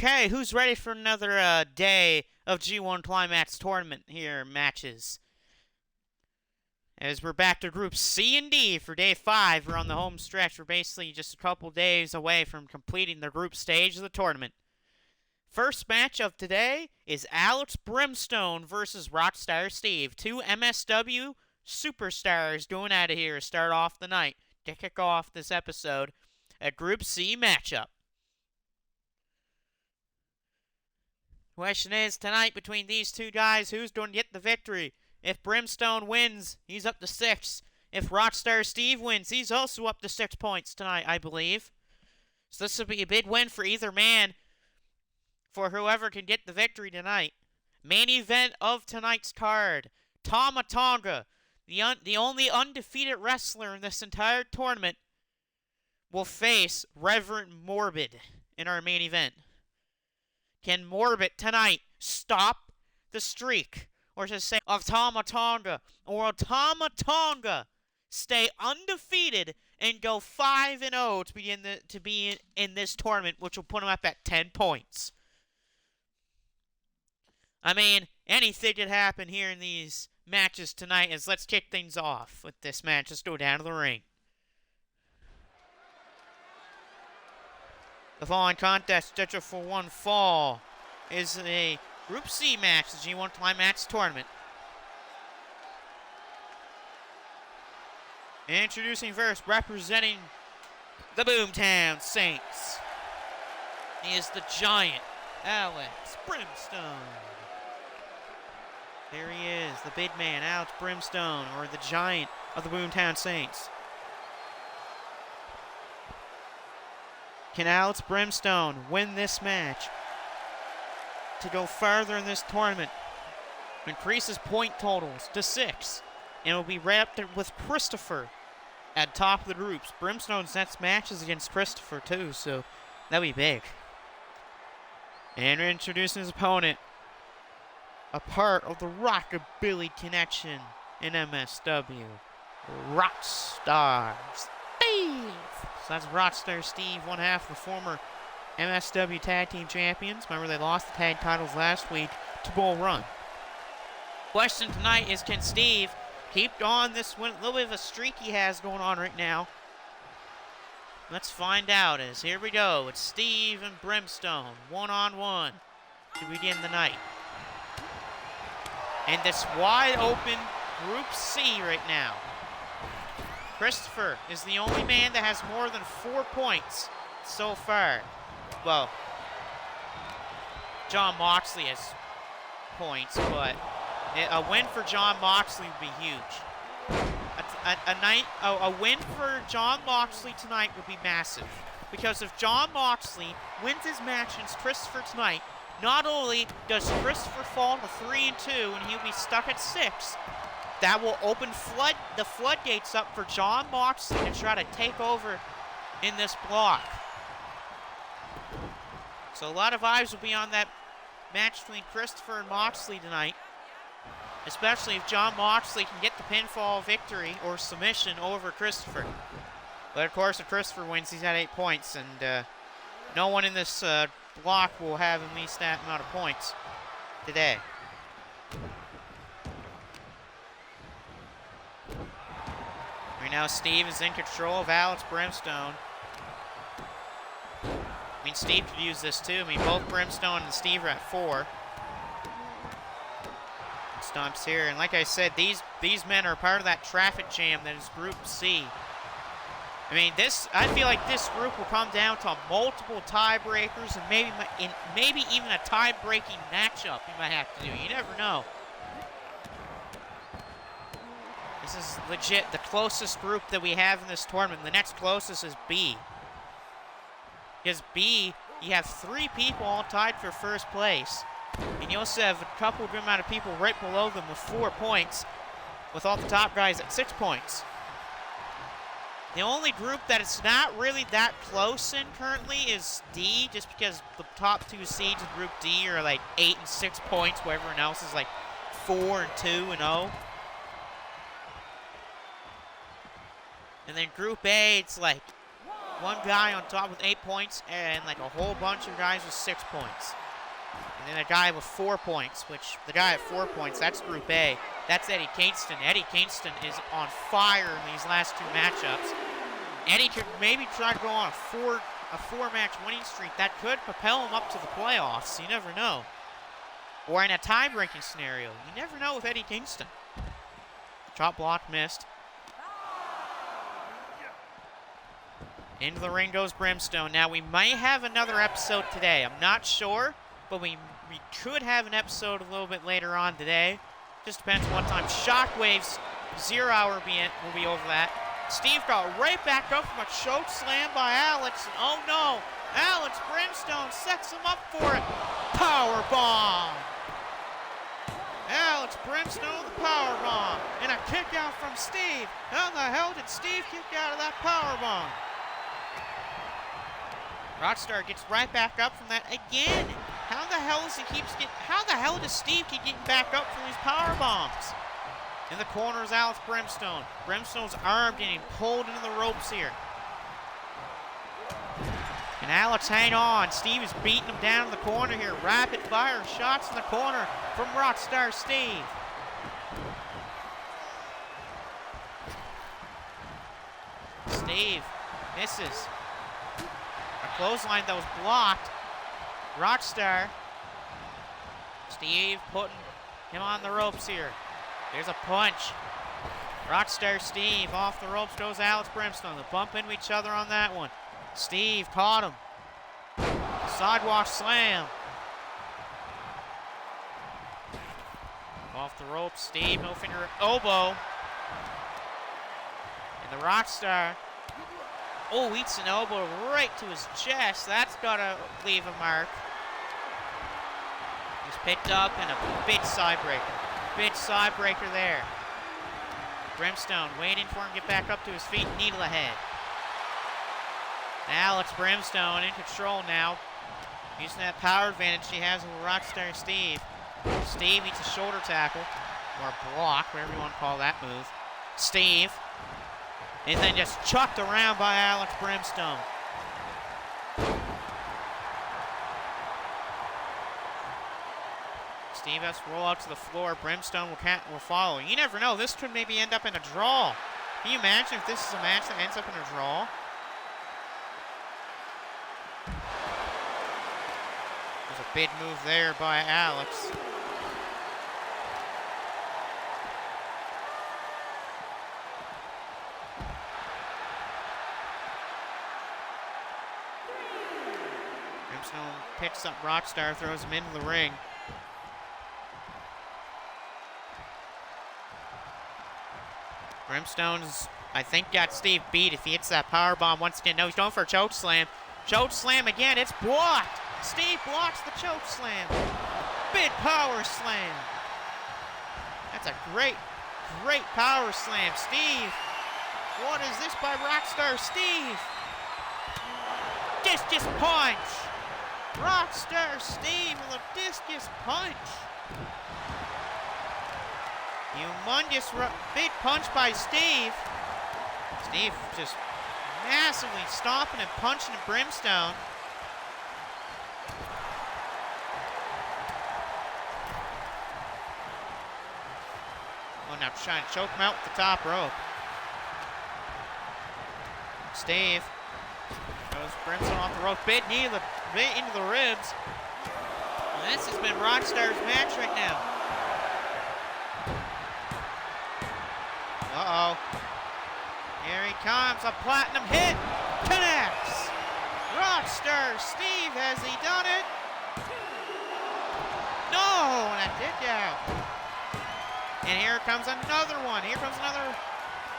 Okay, who's ready for another day of G1 Climax Tournament here matches? As we're back to Group C and D for Day 5, we're on the home stretch. We're basically just a couple days away from completing the group stage of the tournament. First match of today is Alex Brimstone versus Rockstar Steve. Two MSW superstars going at it here to start off the night to kick off this episode, a Group C matchup. Question is, tonight between these two guys, who's going to get the victory? If Brimstone wins, he's up to 6. If Rockstar Steve wins, he's also up to 6 points tonight, I believe. So this will be a big win for either man, for whoever can get the victory tonight. Main event of tonight's card, Tama Tonga, the only undefeated wrestler in this entire tournament, will face Reverend Morbid in our main event. Can Morbid tonight stop the streak, or to say, of Tama Tonga? Or will Tama Tonga stay undefeated and go 5-0 to be in this tournament, which will put him up at 10 points? I mean, anything could happen here in these matches tonight. As let's kick things off with this match. Let's go down to the ring. The following contest, scheduled for one fall, is a Group C match, the G1 Climax Tournament. Introducing first, representing the Boomtown Saints, he is the giant, Alex Brimstone. There he is, the big man, Alex Brimstone, or the giant of the Boomtown Saints. Can Alex Brimstone win this match to go farther in this tournament? Increase his point totals to 6. And will be right up there with Christopher at top of the groups. Brimstone's next match is against Christopher too, so that'll be big. And introducing his opponent, a part of the Rockabilly connection in MSW, Rockstar Steve. So that's Rockstar Steve, one half of the former MSW Tag Team Champions. Remember, they lost the tag titles last week to Bull Run. Question tonight is, can Steve keep on this little bit of a streak he has going on right now? Let's find out. As here we go. It's Steve and Brimstone, one-on-one to begin the night. And this wide open Group C right now. Christopher is the only man that has more than 4 points so far. Well, John Moxley has points, but a win for John Moxley would be huge. A win for John Moxley tonight would be massive. Because if John Moxley wins his match against Christopher tonight, not only does Christopher fall to 3-2 and he'll be stuck at 6, that will open the floodgates up for John Moxley to try to take over in this block. So a lot of eyes will be on that match between Christopher and Moxley tonight, especially if John Moxley can get the pinfall victory or submission over Christopher. But of course, if Christopher wins, he's at 8 points, and no one in this block will have at least that amount of points today. Right now, Steve is in control of Alex Brimstone. I mean, Steve could use this too. I mean, both Brimstone and Steve are at 4. Stomps here, and like I said, these men are part of that traffic jam that is Group C. I mean, I feel like this group will come down to multiple tiebreakers and maybe even a tie-breaking matchup you might have to do. You never know. This is legit the closest group that we have in this tournament. The next closest is B. Because B, you have 3 people all tied for first place. And you also have a good amount of people right below them with 4 points, with all the top guys at 6 points. The only group that it's not really that close in currently is D, just because the top 2 seeds in Group D are like 8 and 6 points, where everyone else is like 4 and 2 and 0. And then Group A, it's like one guy on top with 8 points and like a whole bunch of guys with 6 points. And then a guy with 4 points, which the guy at 4 points, that's Group A. That's Eddie Kingston. Eddie Kingston is on fire in these last 2 matchups. Eddie could maybe try to go on a four-match winning streak. That could propel him up to the playoffs. You never know. Or in a tie-breaking scenario. You never know with Eddie Kingston. Chop block missed. Into the ring goes Brimstone. Now, we might have another episode today. I'm not sure, but we could have an episode a little bit later on today. Just depends what time. Shockwaves 0 hour will be over that. Steve got right back up from a choke slam by Alex. And oh no, Alex Brimstone sets him up for it. Power bomb. Alex Brimstone with the power bomb. And a kick out from Steve. How the hell did Steve kick out of that power bomb? Rockstar gets right back up from that again. How the hell does Steve keep getting back up from these power bombs? In the corner is Alex Brimstone. Brimstone's armed and pulled into the ropes here. And Alex, hang on. Steve is beating him down in the corner here. Rapid fire shots in the corner from Rockstar Steve. Steve misses. A clothesline that was blocked. Rockstar. Steve putting him on the ropes here. There's a punch. Rockstar Steve off the ropes goes Alex Brimstone. They bump into each other on that one. Steve caught him. Sidewalk slam. Off the ropes, Steve, no finger elbow. And the Rockstar, eats an elbow right to his chest. That's gotta leave a mark. He's picked up and a big side breaker. Big side breaker there. Brimstone waiting for him to get back up to his feet, needle ahead. Alex Brimstone in control now. Using that power advantage he has over Rockstar Steve. Steve eats a shoulder tackle, or a block, whatever you want to call that move. Steve is then just chucked around by Alex Brimstone. Steve has to roll out to the floor. Brimstone will follow. You never know. This could maybe end up in a draw. Can you imagine if this is a match that ends up in a draw? There's a big move there by Alex. Brimstone picks up Rockstar, throws him into the ring. Brimstone's, I think, got Steve beat if he hits that power bomb once again. No, he's going for a choke slam. Choke slam again. It's blocked. Steve blocks the choke slam. Big power slam. That's a great power slam. Steve. What is this by Rockstar Steve? Discus punch. Rockstar Steve with a discus punch. Humongous big punch by Steve. Steve just massively stomping and punching at Brimstone. Oh, now trying to choke him out with the top rope. Steve goes Brimstone off the rope. Big knee into the ribs. And this has been Rockstar's match right now. Uh-oh. Here he comes, a platinum hit, connects. Rockstar Steve, has he done it? No, that did out. And here comes another one. Here comes another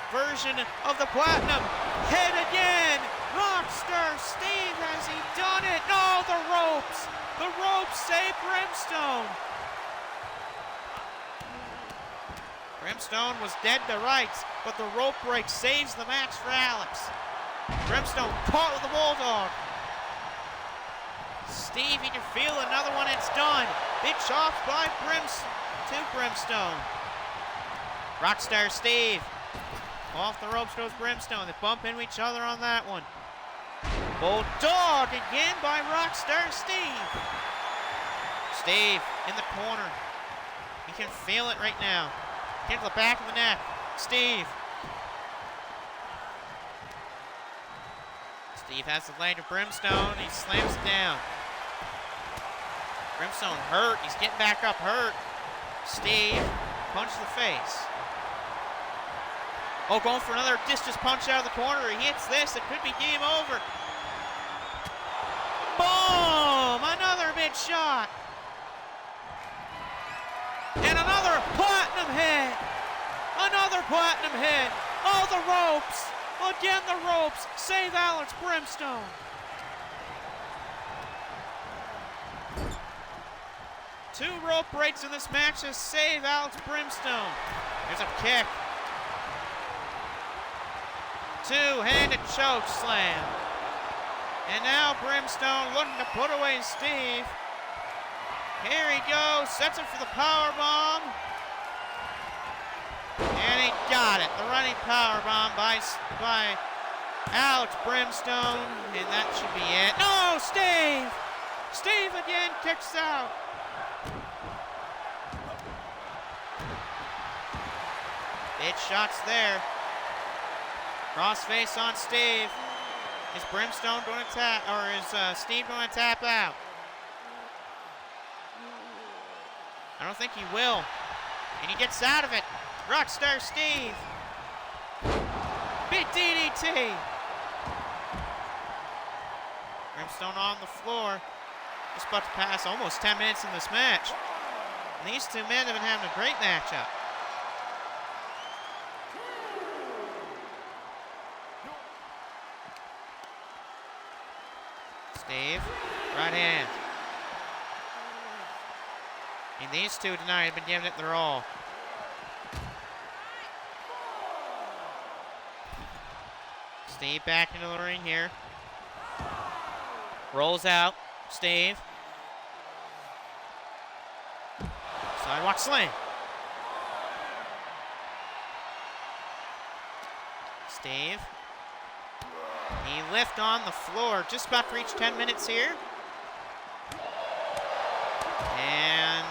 version of the platinum. Hit again. Rockstar Steve, has he done it? No, the ropes. The ropes save Brimstone. Brimstone was dead to rights, but the rope break saves the match for Alex. Brimstone caught with the Bulldog. Steve, you can feel another one, it's done. Big chops by Brimstone. Rockstar Steve. Off the ropes goes Brimstone. They bump into each other on that one. Bulldog again by Rockstar Steve. Steve in the corner. He can feel it right now. Get to the back of the neck. Steve. Steve has the leg of Brimstone. He slams it down. Brimstone hurt. He's getting back up hurt. Steve punches the face. Oh, going for another discus punch out of the corner. He hits this. It could be game over. Boom! Another mid shot. And another platinum hit. Another platinum hit. Oh, the ropes. Again, the ropes. Save Alex Brimstone. Two rope breaks in this match to save Alex Brimstone. There's a kick. Two-handed choke slam. And now Brimstone looking to put away Steve. Here he goes, sets him for the power bomb. And he got it. The running power bomb by Alex Brimstone. And that should be it. No, Steve! Steve again kicks out. Big shots there. Crossface on Steve. Is Brimstone going to tap, or is Steve going to tap out? I don't think he will. And he gets out of it. Rockstar Steve. Big DDT. Brimstone on the floor. Just about to pass almost 10 minutes in this match. And these two men have been having a great matchup. Steve, right hand. And these two tonight have been giving it their all. Steve back into the ring here. Rolls out. Steve. Sidewalk slam. Steve. He lift on the floor. Just about to reach 10 minutes here. And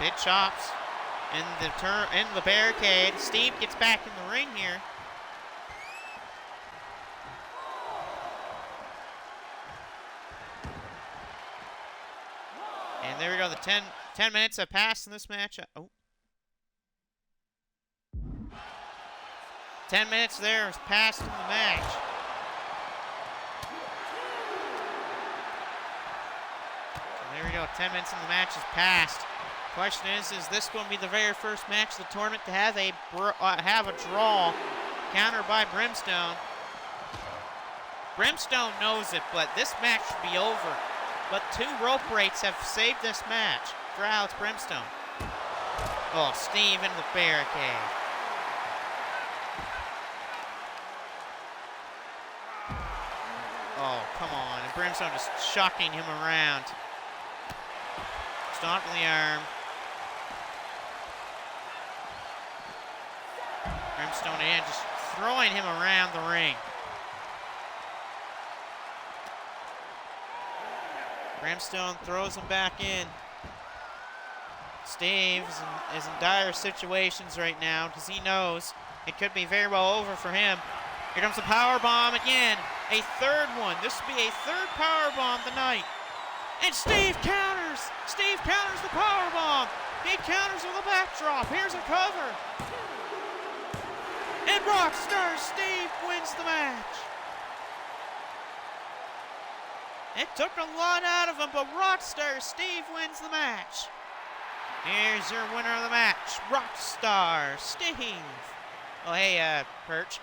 big chops in the barricade. Steve gets back in the ring here. And there we go. The 10 minutes have passed in this match. Oh. 10 minutes there has passed in the match. There we go, 10 minutes in the match has passed. Question is this going to be the very first match of the tournament to have a draw countered by Brimstone? Brimstone knows it, but this match should be over. But two rope breaks have saved this match for Alex Brimstone. Oh, Steve into the barricade. Oh, come on. And Brimstone just chucking him around. Stomp in the arm. Brimstone again just throwing him around the ring. Brimstone throws him back in. Steve is in dire situations right now because he knows it could be very well over for him. Here comes the power bomb again. A third one. This will be a third power bomb tonight. And Steve counters. Steve counters the power bomb. He counters with a backdrop. Here's a cover. And Rockstar Steve wins the match. It took a lot out of him, but Rockstar Steve wins the match. Here's your winner of the match, Rockstar Steve. Oh, hey, Perch.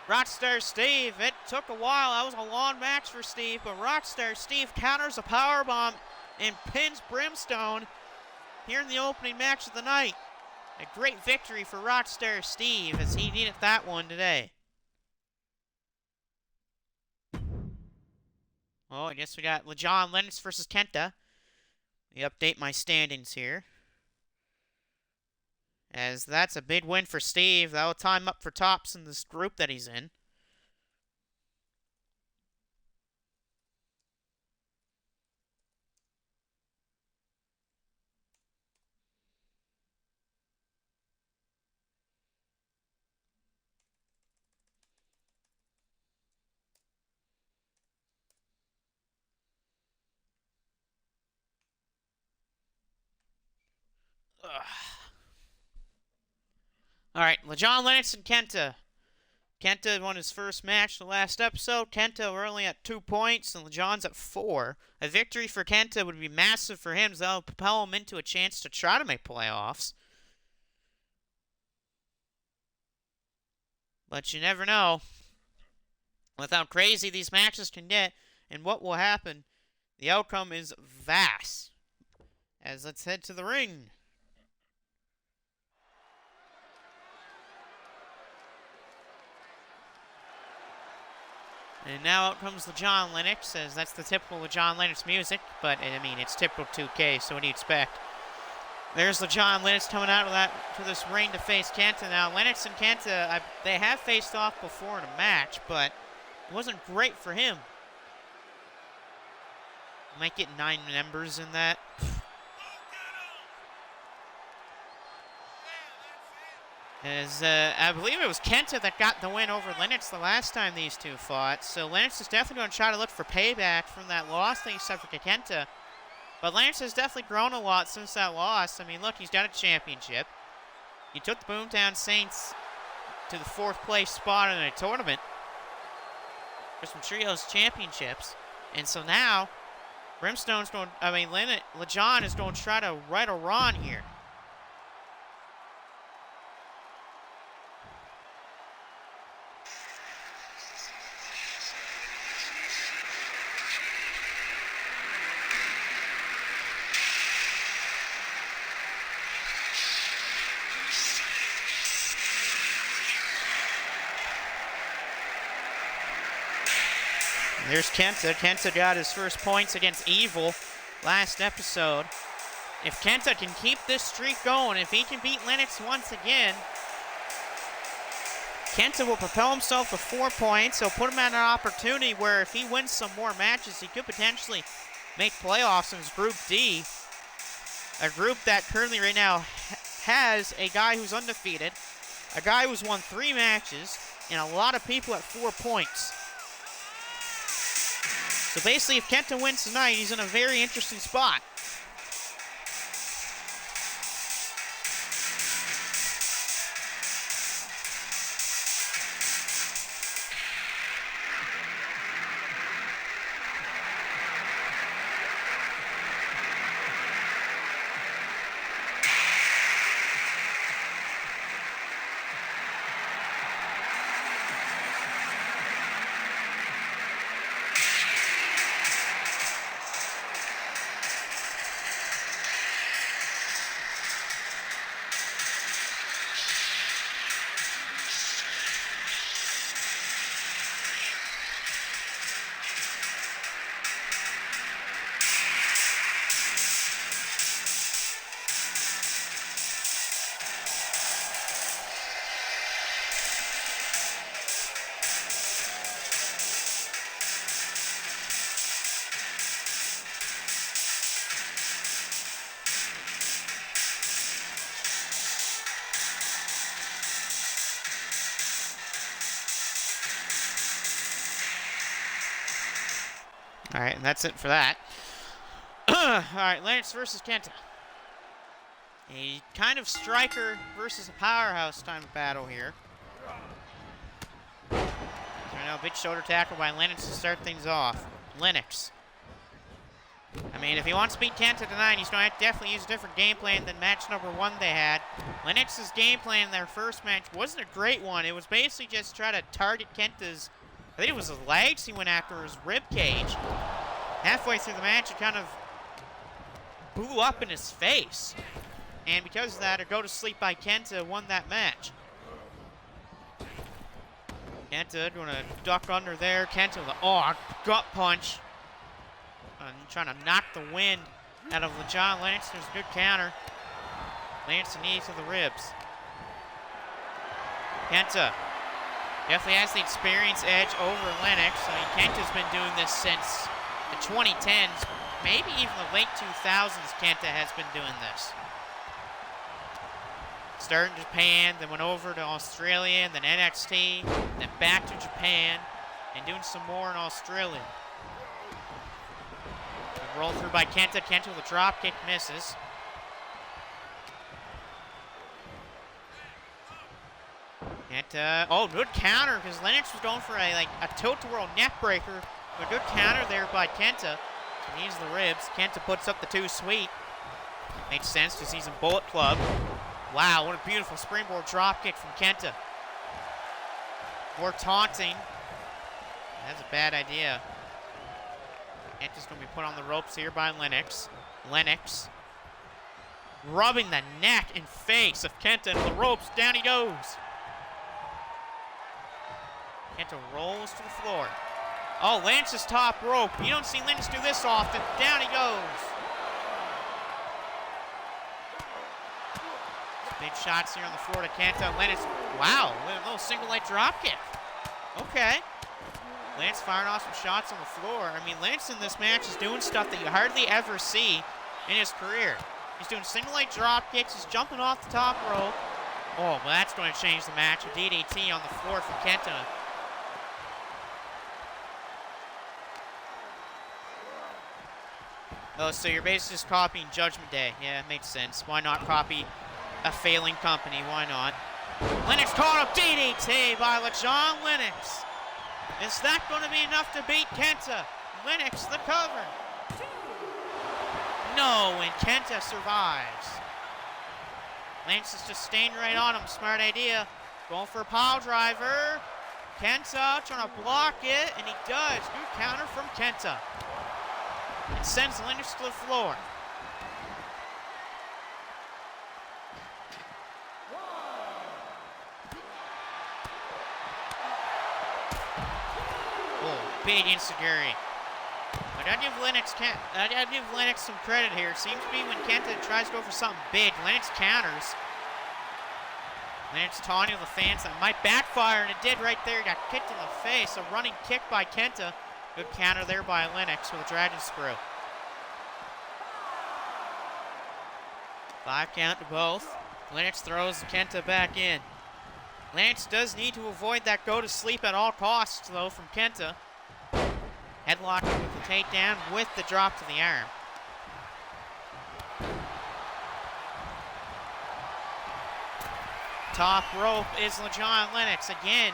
Rockstar Steve, it took a while. That was a long match for Steve, but Rockstar Steve counters a powerbomb and pins Brimstone here in the opening match of the night. A great victory for Rockstar Steve as he needed that one today. Oh, I guess we got John Lennox versus Kenta. Let me update my standings here. As that's a big win for Steve. That'll tie him up for tops in this group that he's in. All right, LeJon Lennox and Kenta. Kenta won his first match the last episode. Kenta were only at 2 points, and LeJon's at 4. A victory for Kenta would be massive for him, so that would propel him into a chance to try to make playoffs. But you never know with how crazy these matches can get and what will happen. The outcome is vast. As let's head to the ring. And now out comes LeJon Lennox, as that's the typical LeJon Lennox music, but I mean, it's typical 2K, so what do you expect? There's LeJon Lennox coming out to this ring to face Kenta. Now, Lennox and Kenta, they have faced off before in a match, but it wasn't great for him. Might get 9 members in that. As I believe it was Kenta that got the win over Lennox the last time these two fought. So Lennox is definitely going to try to look for payback from that loss that he suffered to Kenta. But Lennox has definitely grown a lot since that loss. I mean, look, he's got a championship. He took the Boomtown Saints to the 4th place spot in a tournament for some trios championships. And so now, LeJon is going to try to right a run here. There's Kenta. Kenta got his first points against Evil last episode. If Kenta can keep this streak going, if he can beat Lennox once again, Kenta will propel himself to 4 points. He'll put him at an opportunity where if he wins some more matches, he could potentially make playoffs in his Group D. A group that currently right now has a guy who's undefeated, a guy who's won 3 matches, and a lot of people at 4 points. So basically, if Kenta wins tonight, he's in a very interesting spot. All right, and that's it for that. All right, Lennox versus Kenta. A kind of striker versus a powerhouse time of battle here. So now a big shoulder tackle by Lennox to start things off. Lennox. I mean, if he wants to beat Kenta tonight, he's going to have to definitely use a different game plan than match number 1 they had. Lennox's game plan in their first match wasn't a great one. It was basically just try to target Kenta's, I think it was his legs he went after, his rib cage. Halfway through the match, it kind of blew up in his face. And because of that, a go to sleep by Kenta won that match. Kenta doing a duck under there. Kenta with a gut punch. Trying to knock the wind out of LeJon Lennox. There's a good counter. Lands the knee to the ribs. Kenta definitely has the experience edge over Lennox. I mean, Kenta's been doing this since the 2010s, maybe even the late 2000s. Kenta has been doing this. Started in Japan, then went over to Australia, and then NXT, then back to Japan, and doing some more in Australia. Rolled through by Kenta. Kenta with a drop kick misses. Kenta, oh, good counter, because Lennox was going for a tilt-to-whirl neck breaker. A good counter there by Kenta. So he needs the ribs. Kenta puts up the 2 sweet. Makes sense because he's in Bullet Club. Wow, what a beautiful springboard dropkick from Kenta. More taunting. That's a bad idea. Kenta's going to be put on the ropes here by Lennox. Lennox rubbing the neck and face of Kenta into the ropes. Down he goes. Kenta rolls to the floor. Oh, Lance's top rope. You don't see Lance do this often. Down he goes. Big shots here on the floor to Kenta. Lance, wow, a little single leg drop kick. Okay. Lance firing off some shots on the floor. I mean, Lance in this match is doing stuff that you hardly ever see in his career. He's doing single leg drop kicks. He's jumping off the top rope. Oh, well, that's going to change the match. A DDT on the floor for Kenta. Oh, so you're basically just copying Judgment Day. Yeah, it makes sense. Why not copy a failing company? Why not? Lennox caught up DDT by LeJohn Lennox. Is that going to be enough to beat Kenta? Lennox the cover. No, and Kenta survives. Lance is just staying right on him. Smart idea. Going for a pile driver. Kenta trying to block it, and he does. Good counter from Kenta. It sends Lennox to the floor. Oh, big insecurity. But I give Lennox some credit here. Seems to be when Kenta tries to go for something big, Lennox counters. Lennox taunting the fans that might backfire, and it did right there. He got kicked in the face. A running kick by Kenta. Good counter there by Lennox with a dragon screw. 5 count to both. Lennox throws Kenta back in. Lennox does need to avoid that go to sleep at all costs, though, from Kenta. Headlock with the takedown with the drop to the arm. Top rope is LeJohn Lennox again.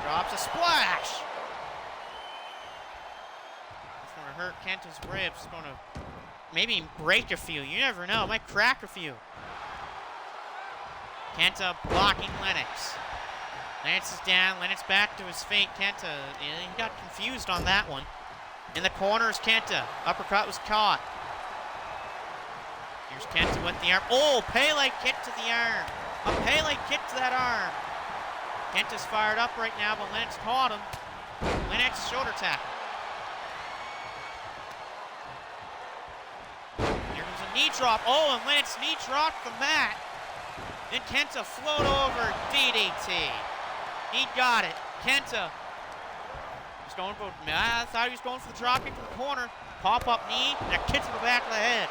Drops a splash. It's going to hurt Kenta's ribs. It's going to maybe break a few. You never know. It might crack a few. Kenta blocking Lennox. Lance is down. Lennox back to his feet. Kenta, he got confused on that one. In the corner is Kenta. Uppercut was caught. Here's Kenta with the arm. Oh, Pele kick to the arm. A Pele kick to that arm. Kenta's fired up right now, but Lennox caught him. Lennox shoulder tackle. Here comes a knee drop. Oh, and Lennox knee dropped the mat. Then Kenta float over DDT. He got it. Kenta. He's going for, I thought he was going for the drop kick to the corner. Pop-up knee, and a kick to the back of the head.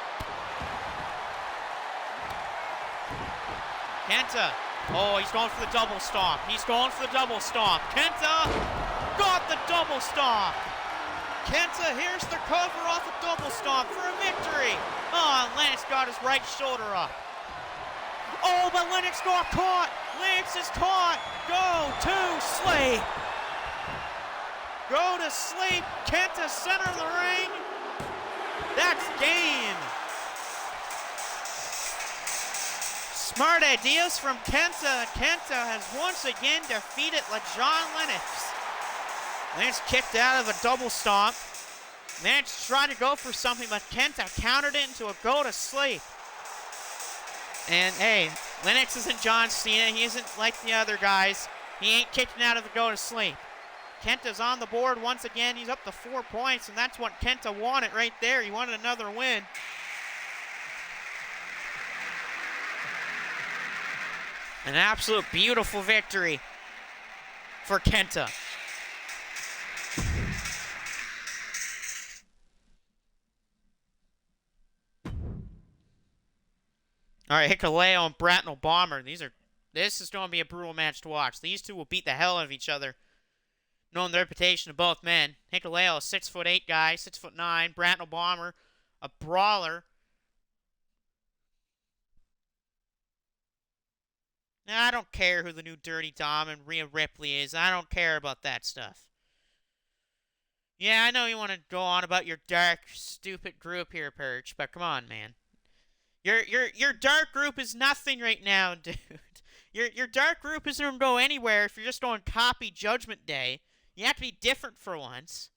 Kenta. Oh, he's going for the double stomp. He's going for the double stomp. Kenta got the double stomp. Kenta, here's the cover off a double stomp for a victory. Oh, and Lennox got his right shoulder up. Oh, but Lennox got caught. Lennox is caught. Go to sleep. Go to sleep. Kenta, center of the ring. That's game. Smart ideas from Kenta. Kenta has once again defeated LeJohn Lennox. Lennox kicked out of a double stomp. Lennox tried to go for something, but Kenta countered it into a go to sleep. And hey, Lennox isn't John Cena. He isn't like the other guys. He ain't kicking out of the go to sleep. Kenta's on the board once again. He's up to 4 points, and that's what Kenta wanted right there. He wanted another win. An absolute beautiful victory for Kenta. All right, Hikuleo and Bratnell Bomber. This is going to be a brutal match to watch. These two will beat the hell out of each other, knowing the reputation of both men. Hikuleo, a 6'8" guy, 6'9". Bratnell Bomber, a brawler. I don't care who the new Dirty Dom and Rhea Ripley is. I don't care about that stuff. Yeah, I know you want to go on about your dark, stupid group here, Perch, but come on, man. Your dark group is nothing right now, dude. Your dark group isn't going to go anywhere if you're just going copy Judgment Day. You have to be different for once.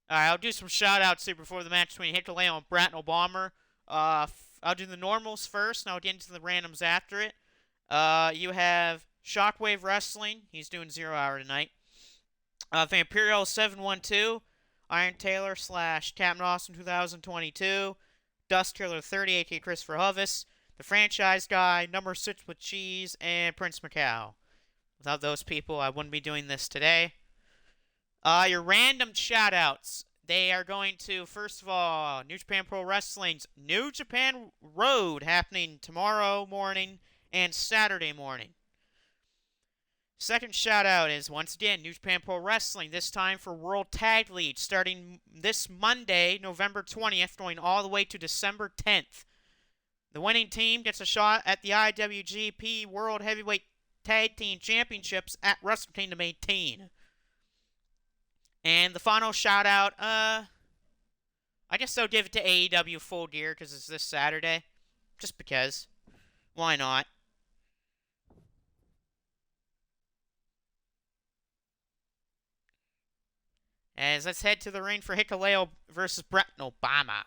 Alright, I'll do some shout-outs here before the match between Hikuleo and Bratton Bomber. I'll do the normals first, and I'll get into the randoms after it. You have Shockwave Wrestling. He's doing 0 Hour tonight. Vampirial 712. Iron Taylor / Captain Austin 2022. Dust Killer 30, a.k.a. Christopher Hovis. The Franchise Guy, Number 6 with Cheese, and Prince Macau. Without those people, I wouldn't be doing this today. Your random shoutouts. They are going to, first of all, New Japan Pro Wrestling's New Japan Road happening tomorrow morning and Saturday morning. Second shoutout is, once again, New Japan Pro Wrestling, this time for World Tag League, starting this Monday, November 20th, going all the way to December 10th. The winning team gets a shot at the IWGP World Heavyweight Tag Team Championships at Wrestle Kingdom 18. And the final shout-out, I guess I'll give it to AEW Full Gear because it's this Saturday. Just because. Why not? As let's head to the ring for Hikuleo versus Bratton Obama.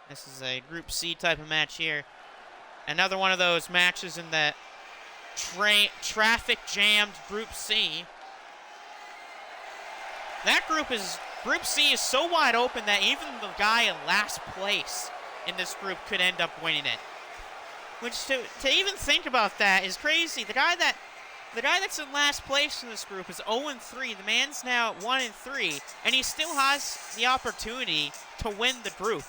This is a Group C type of match here. Another one of those matches in the traffic-jammed Group C. That Group C is so wide open that even the guy in last place in this group could end up winning it. Which, to even think about that is crazy. The guy that's in last place in this group is 0-3. The man's now at 1-3, and he still has the opportunity to win the group.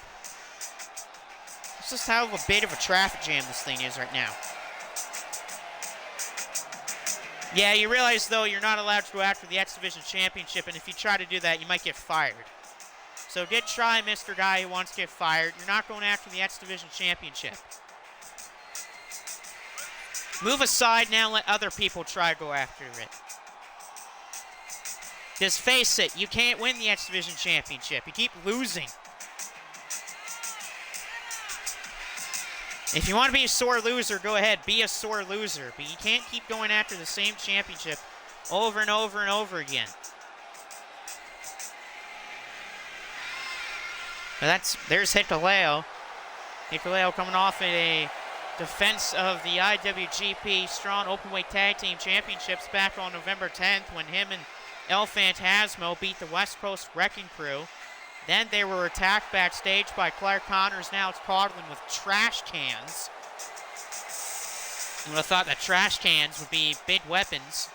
It's just how a bit of a traffic jam this thing is right now. Yeah, you realize, though, you're not allowed to go after the X Division Championship, and if you try to do that, you might get fired. So good try, Mr. Guy who wants to get fired. You're not going after the X Division Championship. Move aside now and let other people try to go after it. Just face it, you can't win the X Division Championship. You keep losing. If you want to be a sore loser, go ahead, be a sore loser. But you can't keep going after the same championship over and over and over again. But there's Hikuleo. Hikuleo coming off a defense of the IWGP Strong Openweight Tag Team Championships back on November 10th when him and El Phantasmo beat the West Coast Wrecking Crew. Then they were attacked backstage by Clark Connors, now it's Coughlin with trash cans. You would have thought that trash cans would be big weapons.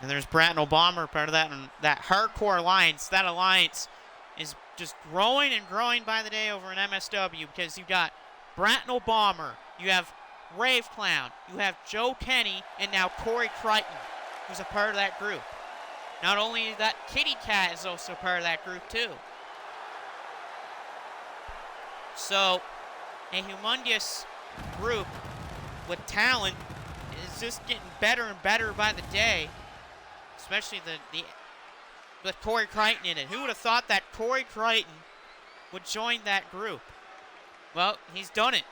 And there's Bratton Obama, part of that hardcore alliance. That alliance is just growing and growing by the day over in MSW because you've got Bratton Obama, you have Rave Clown, you have Joe Kenny, and now Corey Crichton, who's a part of that group. Not only that, Kitty Cat is also part of that group too. So, a humongous group with talent is just getting better and better by the day. Especially with Corey Crichton in it. Who would have thought that Corey Crichton would join that group? Well, he's done it.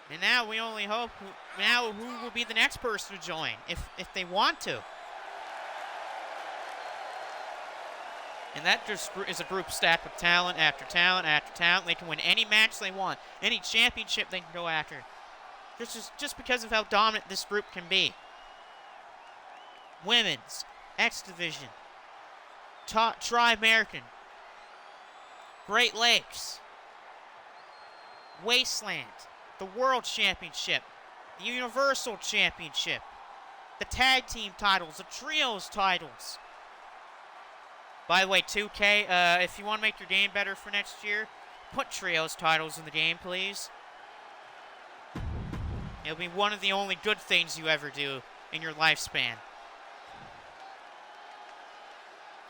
And now we only hope who will be the next person to join, if they want to. And that just is a group stacked with talent after talent after talent. They can win any match they want, any championship they can go after. Just because of how dominant this group can be. Women's, X Division, Tri-American, Great Lakes, Wasteland, the World Championship, the Universal Championship, the Tag Team titles, the Trios titles. By the way, 2K, if you want to make your game better for next year, put Trios titles in the game, please. It'll be one of the only good things you ever do in your lifespan.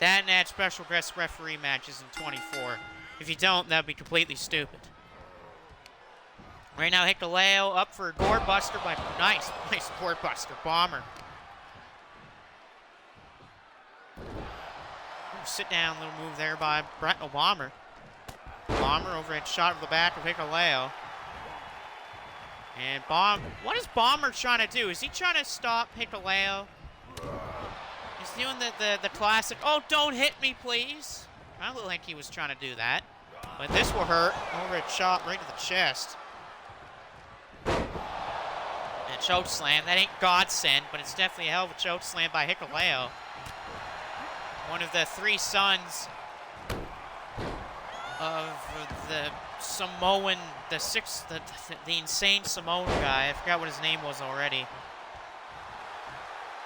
That and add special guest referee matches in 24. If you don't, that would be completely stupid. Right now, Hikuleo up for a gourd buster by nice gourd buster. Bomber. Ooh, sit down, little move there by Bretnell Bomber. Bomber overhead shot of the back of Hikuleo. And what is Bomber trying to do? Is he trying to stop Hikuleo? He's doing the classic, oh, don't hit me, please. I look like he was trying to do that. But this will hurt. Overhead shot right to the chest. And choke slam. That ain't godsend, but it's definitely a hell of a choke slam by Hikuleo. One of the three sons of the Samoan, the insane Samoan guy. I forgot what his name was already.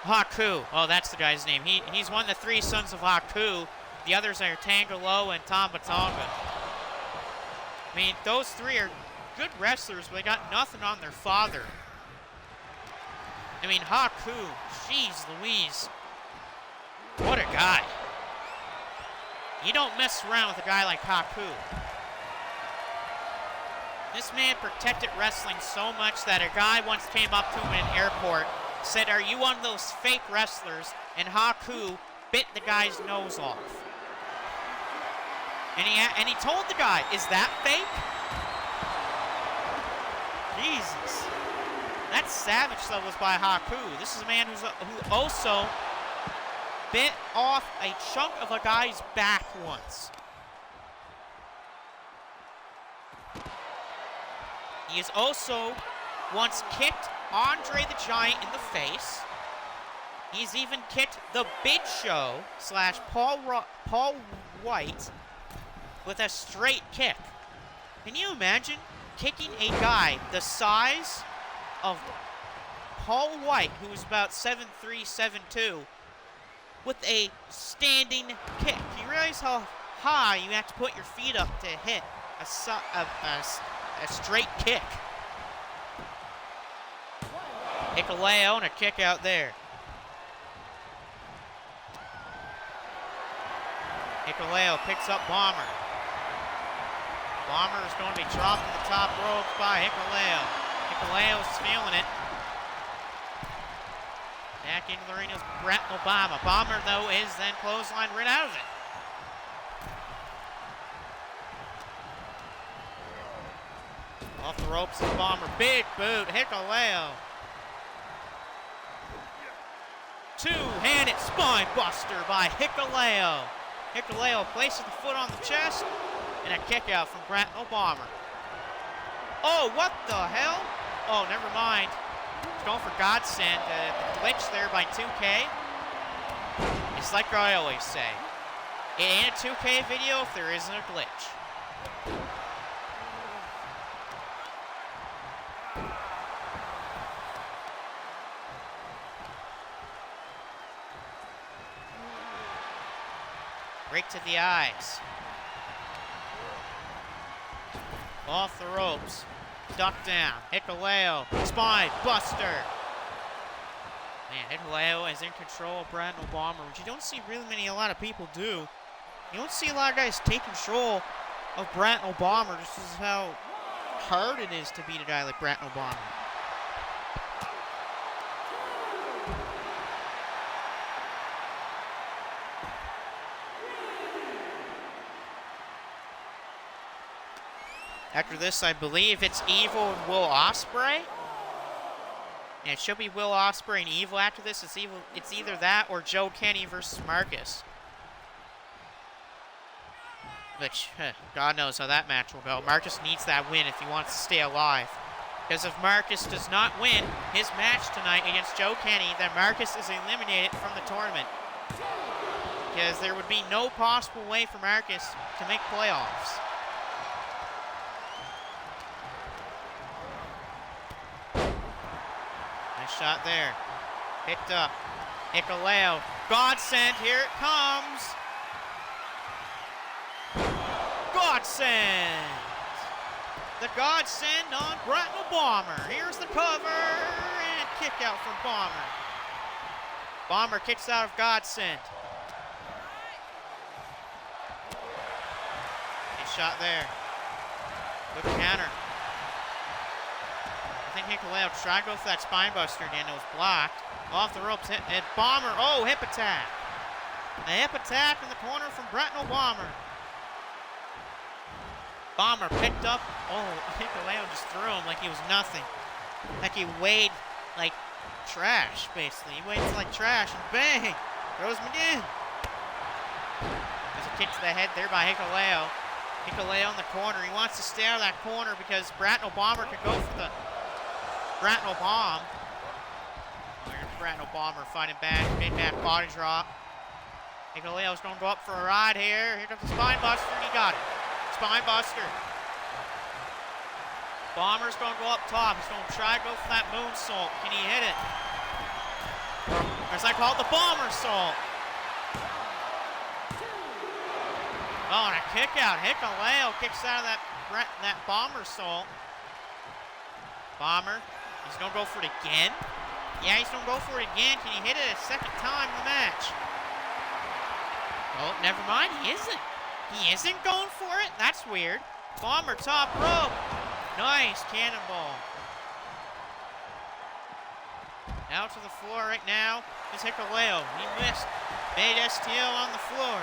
Haku. Oh, that's the guy's name. He's one of the three sons of Haku. The others are Tangaloa and Tamba Tonga. I mean, those three are good wrestlers, but they got nothing on their father. I mean, Haku, jeez Louise. What a guy. You don't mess around with a guy like Haku. This man protected wrestling so much that a guy once came up to him in an airport, said, are you one of those fake wrestlers? And Haku bit the guy's nose off. And he told the guy, is that fake? Jesus. That's savage levels by Haku. This is a man who also bit off a chunk of a guy's back once. He has also once kicked Andre the Giant in the face. He's even kicked the Big Show / Paul White with a straight kick. Can you imagine kicking a guy the size of Paul White, who is about 7'3", 7'2", with a standing kick? You realize how high you have to put your feet up to hit a straight kick? Hikuleo and a kick out there. Hikuleo picks up Bomber. Bomber is going to be dropped to the top rope by Hikuleo. Hikuleo's feeling it. Back into the arena is Bretnell Bomber. Bomber, though, is then clotheslined right out of it. Off the ropes is Bomber. Big boot. Hikuleo. Two-handed spine buster by Hikuleo. Hikuleo places the foot on the chest and a kick out from Bretnell Bomber. Oh, what the hell? Oh, never mind. He's going for godsend. The glitch there by 2K. It's like I always say. It ain't a 2K video if there isn't a glitch. Right to the eyes. Off the ropes. Duck down. Hikuleo. Spine buster. Man, Hikuleo is in control of Bretnell Bomber, which you don't see a lot of people do. You don't see a lot of guys take control of Bretnell Bomber. This is how hard it is to beat a guy like Bretnell Bomber. After this, I believe it's Evil and Will Ospreay. And it should be Will Ospreay and Evil after this. It's either that or Joe Kenny versus Marcus. Which, God knows how that match will go. Marcus needs that win if he wants to stay alive. Because if Marcus does not win his match tonight against Joe Kenny, then Marcus is eliminated from the tournament. Because there would be no possible way for Marcus to make playoffs. Shot there. Picked up. Hikuleo. Godsend. Here it comes. Godsend. The godsend on Bretnell Bomber. Here's the cover. And kick out from Bomber. Bomber kicks out of godsend. shot there. Good counter. I think Hikuleo tried to go for that spinebuster again. It was blocked. Off the ropes. Hit Bomber. Oh, hip attack. A hip attack in the corner from Bretnell Bomber. Bomber picked up. Oh, Hikuleo just threw him like he was nothing. Like he weighed like trash, basically. He weighs like trash, and bang! Throws him again. There's a kick to the head there by Hikuleo. Hikuleo in the corner. He wants to stay out of that corner because Bretnell Bomber could go for the Bretnell Bomb. There's Bretnell Bomber fighting back. Big back body drop. Hikuleo's going to go up for a ride here. Here comes the spine buster, and he got it. Spine buster. Bomber's going to go up top. He's going to try to go for that moonsault. Can he hit it? Or as I call it, the Bombersault. Oh, and a kick out. Hikuleo kicks out of that Bombersault. Bomber. He's going to go for it again. Yeah, he's going to go for it again. Can he hit it a second time in the match? Oh, never mind. He isn't. He isn't going for it? That's weird. Bomber top rope. Nice cannonball. Out to the floor right now is Hikuleo. He missed. Made STO on the floor.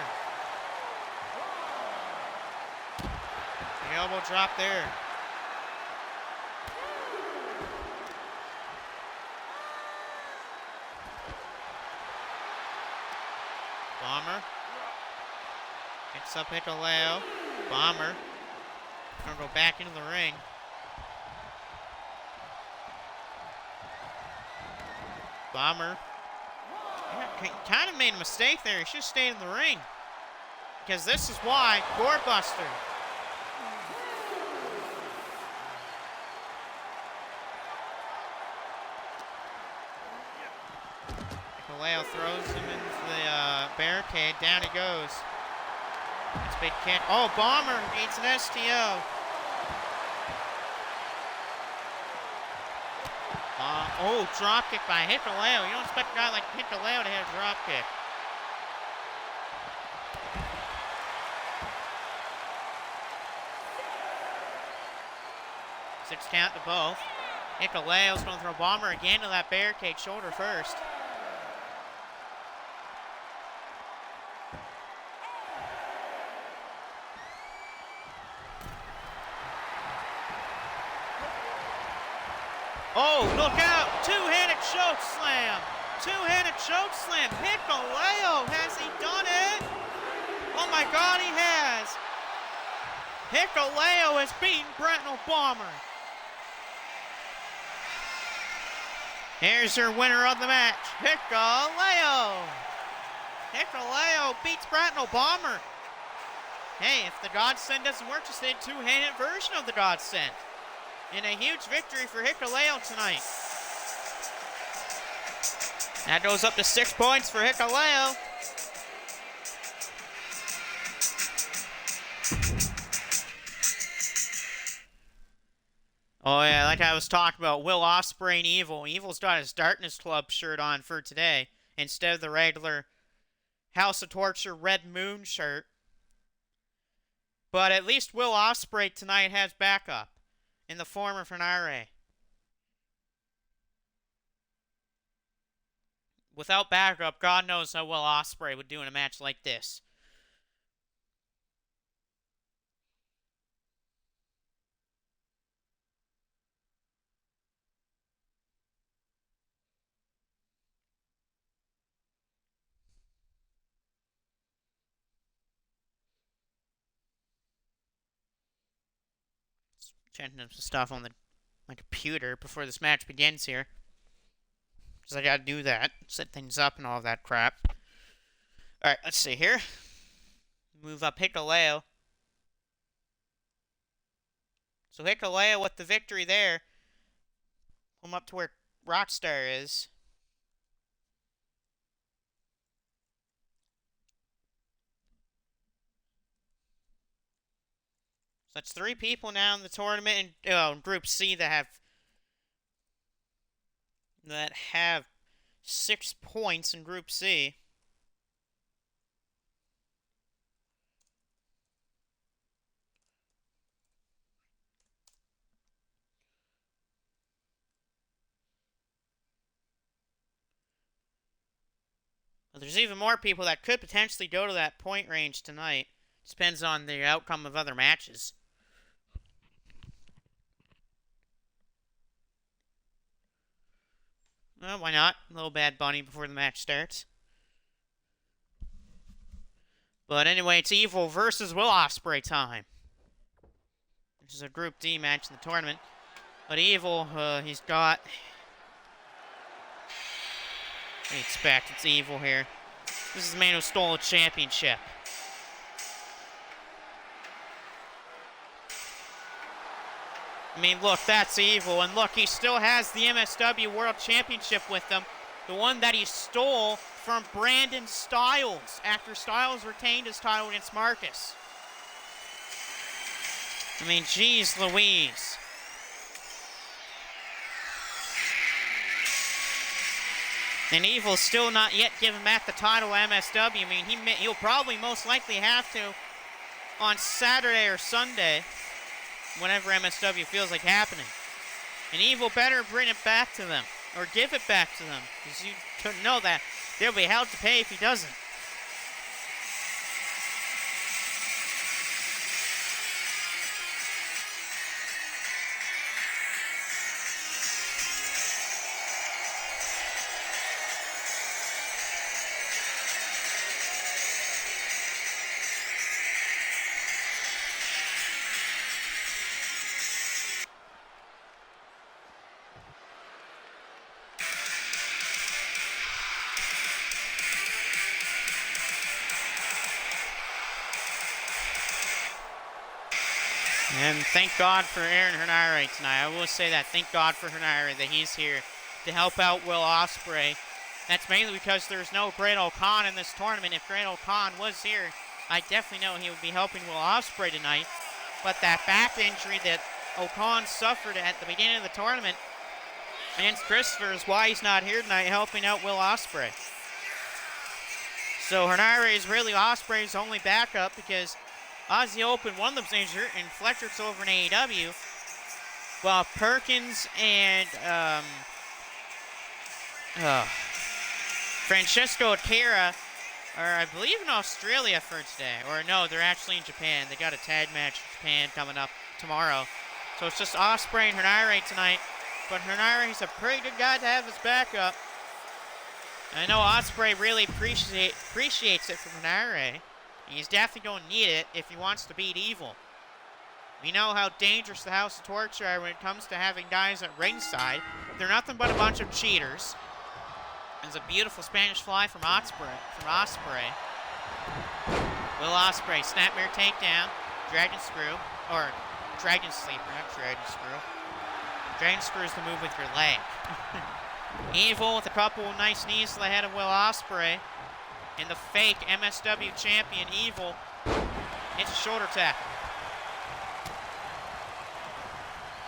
The elbow drop there. Bomber. Picks up Hikuleo. Bomber. Gonna go back into the ring. Bomber. Kind of made a mistake there. He should have stayed in the ring. Because this is why. Gorebuster. Hikuleo throws him into the barricade. Down he goes. It's big kick. Oh, Bomber needs an STO. Oh, drop kick by Hikuleo. You don't expect a guy like Hikuleo to hit a drop kick. Six count to both. Hikuleo's going to throw Bomber again to that barricade, shoulder first. Oh, look out! Two-handed choke slam! Two-handed choke slam! Hikuleo, has he done it? Oh my God, he has! Hikuleo has beaten Bretnell Bomber. Here's your winner of the match, Hikuleo! Hikuleo beats Bretnell Bomber. Hey, if the Godsend doesn't work, just a two-handed version of the Godsend. And a huge victory for Hikuleo tonight. That goes up to 6 points for Hikuleo. Oh yeah, like I was talking about, Will Ospreay and Evil. Evil's got his Darkness Club shirt on for today, instead of the regular House of Torture Red Moon shirt. But at least Will Ospreay tonight has backup in the form of Fenare. Without backup, God knows how Will Ospreay would do in a match like this. Changing some stuff on my computer before this match begins here. Because I gotta do that. Set things up and all that crap. Alright, let's see here. Move up Hikuleo. So Hikuleo with the victory there. Come up to where Rockstar is. So that's 3 people now in the tournament in Group C that have 6 points in Group C. there's even more people that could potentially go to that point range tonight. Depends on the outcome of other matches. Well, why not? A little Bad Bunny before the match starts. But anyway, it's Evil versus Will Ospreay time. This is a Group D match in the tournament. But Evil, he's got... What do you expect? It's Evil here. This is the man who stole a championship. I mean, look, that's Evil. And look, he still has the MSW World Championship with him. The one that he stole from Brandon Styles after Styles retained his title against Marcus. I mean, geez Louise. And Evil's still not yet given back the title to MSW. I mean, he'll probably most likely have to on Saturday or Sunday, whenever MSW feels like happening. And Evil better bring it back to them, or give it back to them, because you know that they'll be held to pay if he doesn't. And thank God for Aaron Henare tonight. I will say that. Thank God for Henare that he's here to help out Will Ospreay. That's mainly because there's no Great O'Con in this tournament. If Great O'Con was here, I definitely know he would be helping Will Ospreay tonight. But that back injury that O'Con suffered at the beginning of the tournament against Christopher is why he's not here tonight helping out Will Ospreay. So Henare is really Ospreay's only backup because Aussie Open, one of them's injured, and Fletcher's over in AEW. While Perkins and Francesco Akira are, I believe, in Australia for today. Or no, they're actually in Japan. They got a tag match in Japan coming up tomorrow. So it's just Ospreay and Henare tonight. But Henare is a pretty good guy to have as backup. And I know Ospreay really appreciates it from Henare. He's definitely going to need it if he wants to beat Evil. We know how dangerous the House of Torture are when it comes to having guys at ringside. They're nothing but a bunch of cheaters. There's a beautiful Spanish fly from Ospreay. Will Ospreay, snapmare takedown, dragon screw, or dragon sleeper, not dragon screw. Dragon screw is the move with your leg. Evil with a couple of nice knees to the head of Will Ospreay. And the fake MSW champion, Evil, hits a shoulder tackle.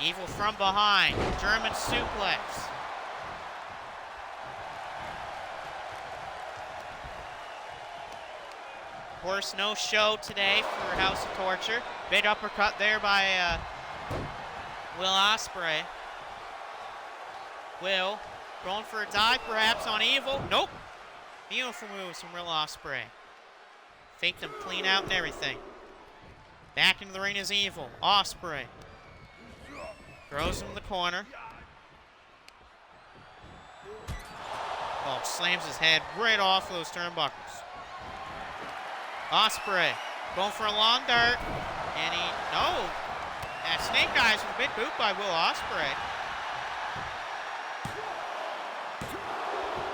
Evil from behind, German suplex. Of course, no show today for House of Torture. Big uppercut there by Will Ospreay. Will going for a dive perhaps on Evil. Nope. Beautiful moves from Will Ospreay. Faked him clean out and everything. Back into the ring is Evil. Ospreay throws him in the corner. Oh, slams his head right off of those turnbuckles. Ospreay going for a long dart. And no. That snake eyes with a big boot by Will Ospreay.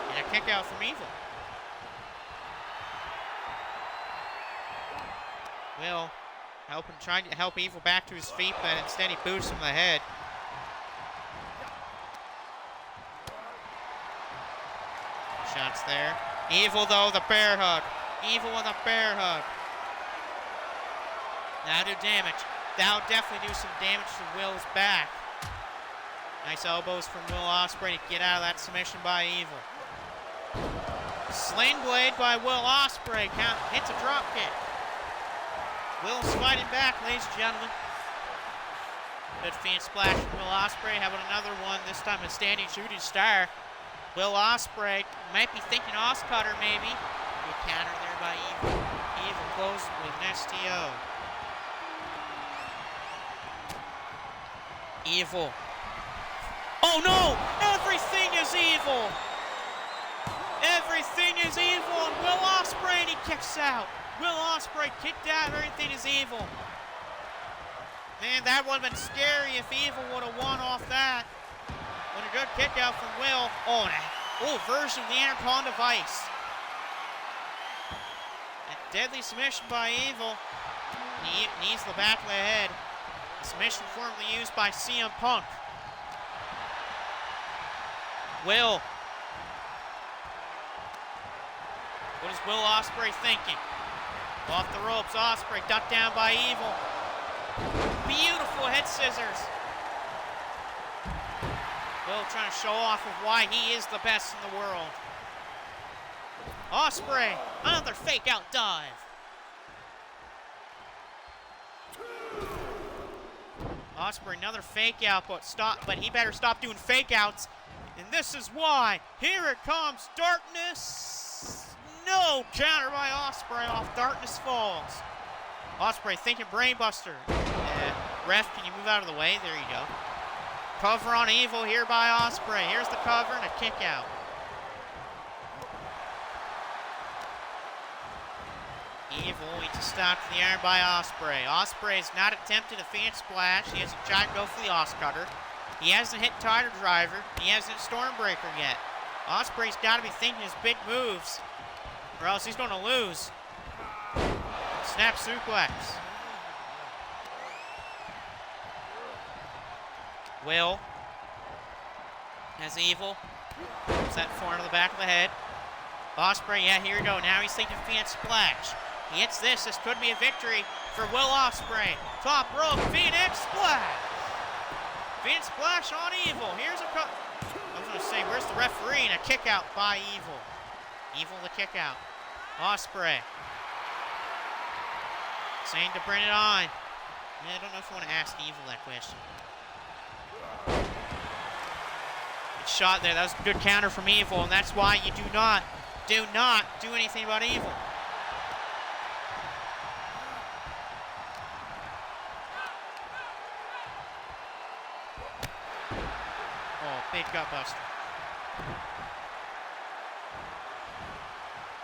And a kick out from Evil. Will trying to help Evil back to his feet, but instead he boots him in the head. Shots there. Evil though, the bear hug. Evil with a bear hug. Now do damage. That'll definitely do some damage to Will's back. Nice elbows from Will Ospreay to get out of that submission by Evil. Sling blade by Will Ospreay. Hits a drop kick. Will's fighting back, ladies and gentlemen. Good fiend splash from Will Ospreay. How about another one? This time a standing shooting star. Will Ospreay might be thinking Oscutter maybe. Good counter there by Evil. Evil closes with an STO. Evil. Oh no! Everything is evil! Everything is evil, and Will Ospreay, and he kicks out. Will Ospreay kicked out, everything is evil. Man, that would have been scary if Evil would have won off that. But a good kick out from Will. Oh, version of the Anaconda Vice. A deadly submission by Evil. Knees the back of the head. A submission formerly used by CM Punk. Will. What is Will Ospreay thinking? Off the ropes, Ospreay ducked down by Evil. Beautiful head scissors. Will trying to show off of why he is the best in the world. Ospreay, another fake out dive. Ospreay, another fake out, but he better stop doing fake outs. And this is why. Here it comes, Darkness. No, counter by Ospreay off Darkness Falls. Ospreay thinking brainbuster. Ref, can you move out of the way? There you go. Cover on Evil here by Ospreay. Here's the cover and a kick out. Evil needs to stop to the iron by Ospreay. Ospreay has not attempted a Phoenix Splash. He hasn't tried to go for the Oscutter. He hasn't hit Tiger Driver. He hasn't hit Stormbreaker yet. Ospreay's got to be thinking his big moves, or else he's going to lose. Snap suplex. Will has Evil. Puts that form to the back of the head. Ospreay, yeah, here we go. Now he's thinking Phoenix Splash. He hits this. This could be a victory for Will Ospreay. Top rope, Phoenix Splash. Phoenix Splash on Evil. Here's a cut. I was going to say, where's the referee? And a kick out by Evil. Evil the kick out. Ospreay. Saying to bring it on. Yeah, I don't know if you want to ask Evil that question. Good shot there. That was a good counter from Evil, and that's why you do not do anything about Evil. Oh, big gut buster.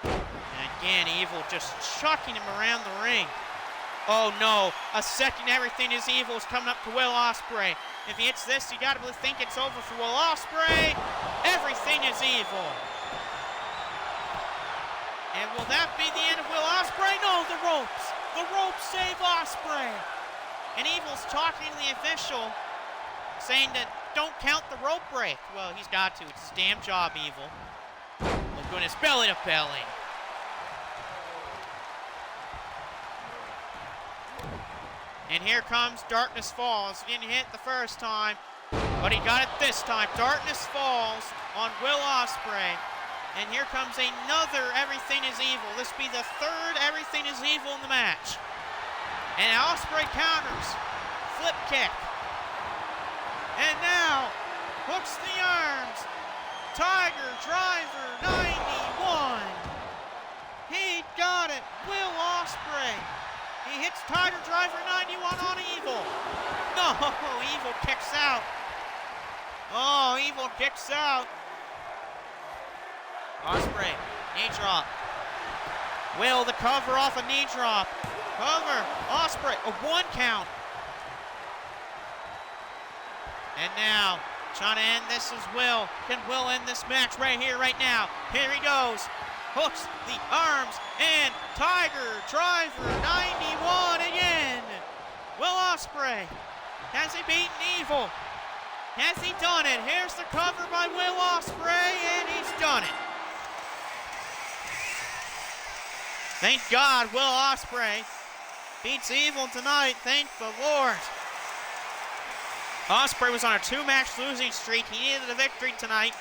And again, Evil just chucking him around the ring. Oh no, a second everything is evil is coming up to Will Ospreay. If he hits this, you gotta think it's over for Will Ospreay. Everything is evil. And will that be the end of Will Ospreay? No, the ropes. The ropes save Ospreay. And Evil's talking to the official, saying that don't count the rope break. Well, he's got to. It's his damn job, Evil. Oh goodness, belly to belly. And here comes Darkness Falls. He didn't hit the first time, but he got it this time. Darkness Falls on Will Ospreay. And here comes another Everything is Evil. This will be the third Everything is Evil in the match. And Ospreay counters. Flip kick. And now, hooks the arms. Tiger Driver 91. He got it. Will Ospreay. He hits Tiger Driver 91 on Evil. No, Evil kicks out. Oh, Evil kicks out. Ospreay, knee drop. Will the cover off a knee drop. Cover, Ospreay, a 1 count. And now, trying to end this is Will. Can Will end this match right here, right now? Here he goes. Hooks the arms and Tiger Driver 91 again. Will Ospreay, has he beaten Evil? Has he done it? Here's the cover by Will Ospreay, and he's done it. Thank God Will Ospreay beats Evil tonight. Thank the Lord. Ospreay was on a 2-match losing streak. He needed a victory tonight.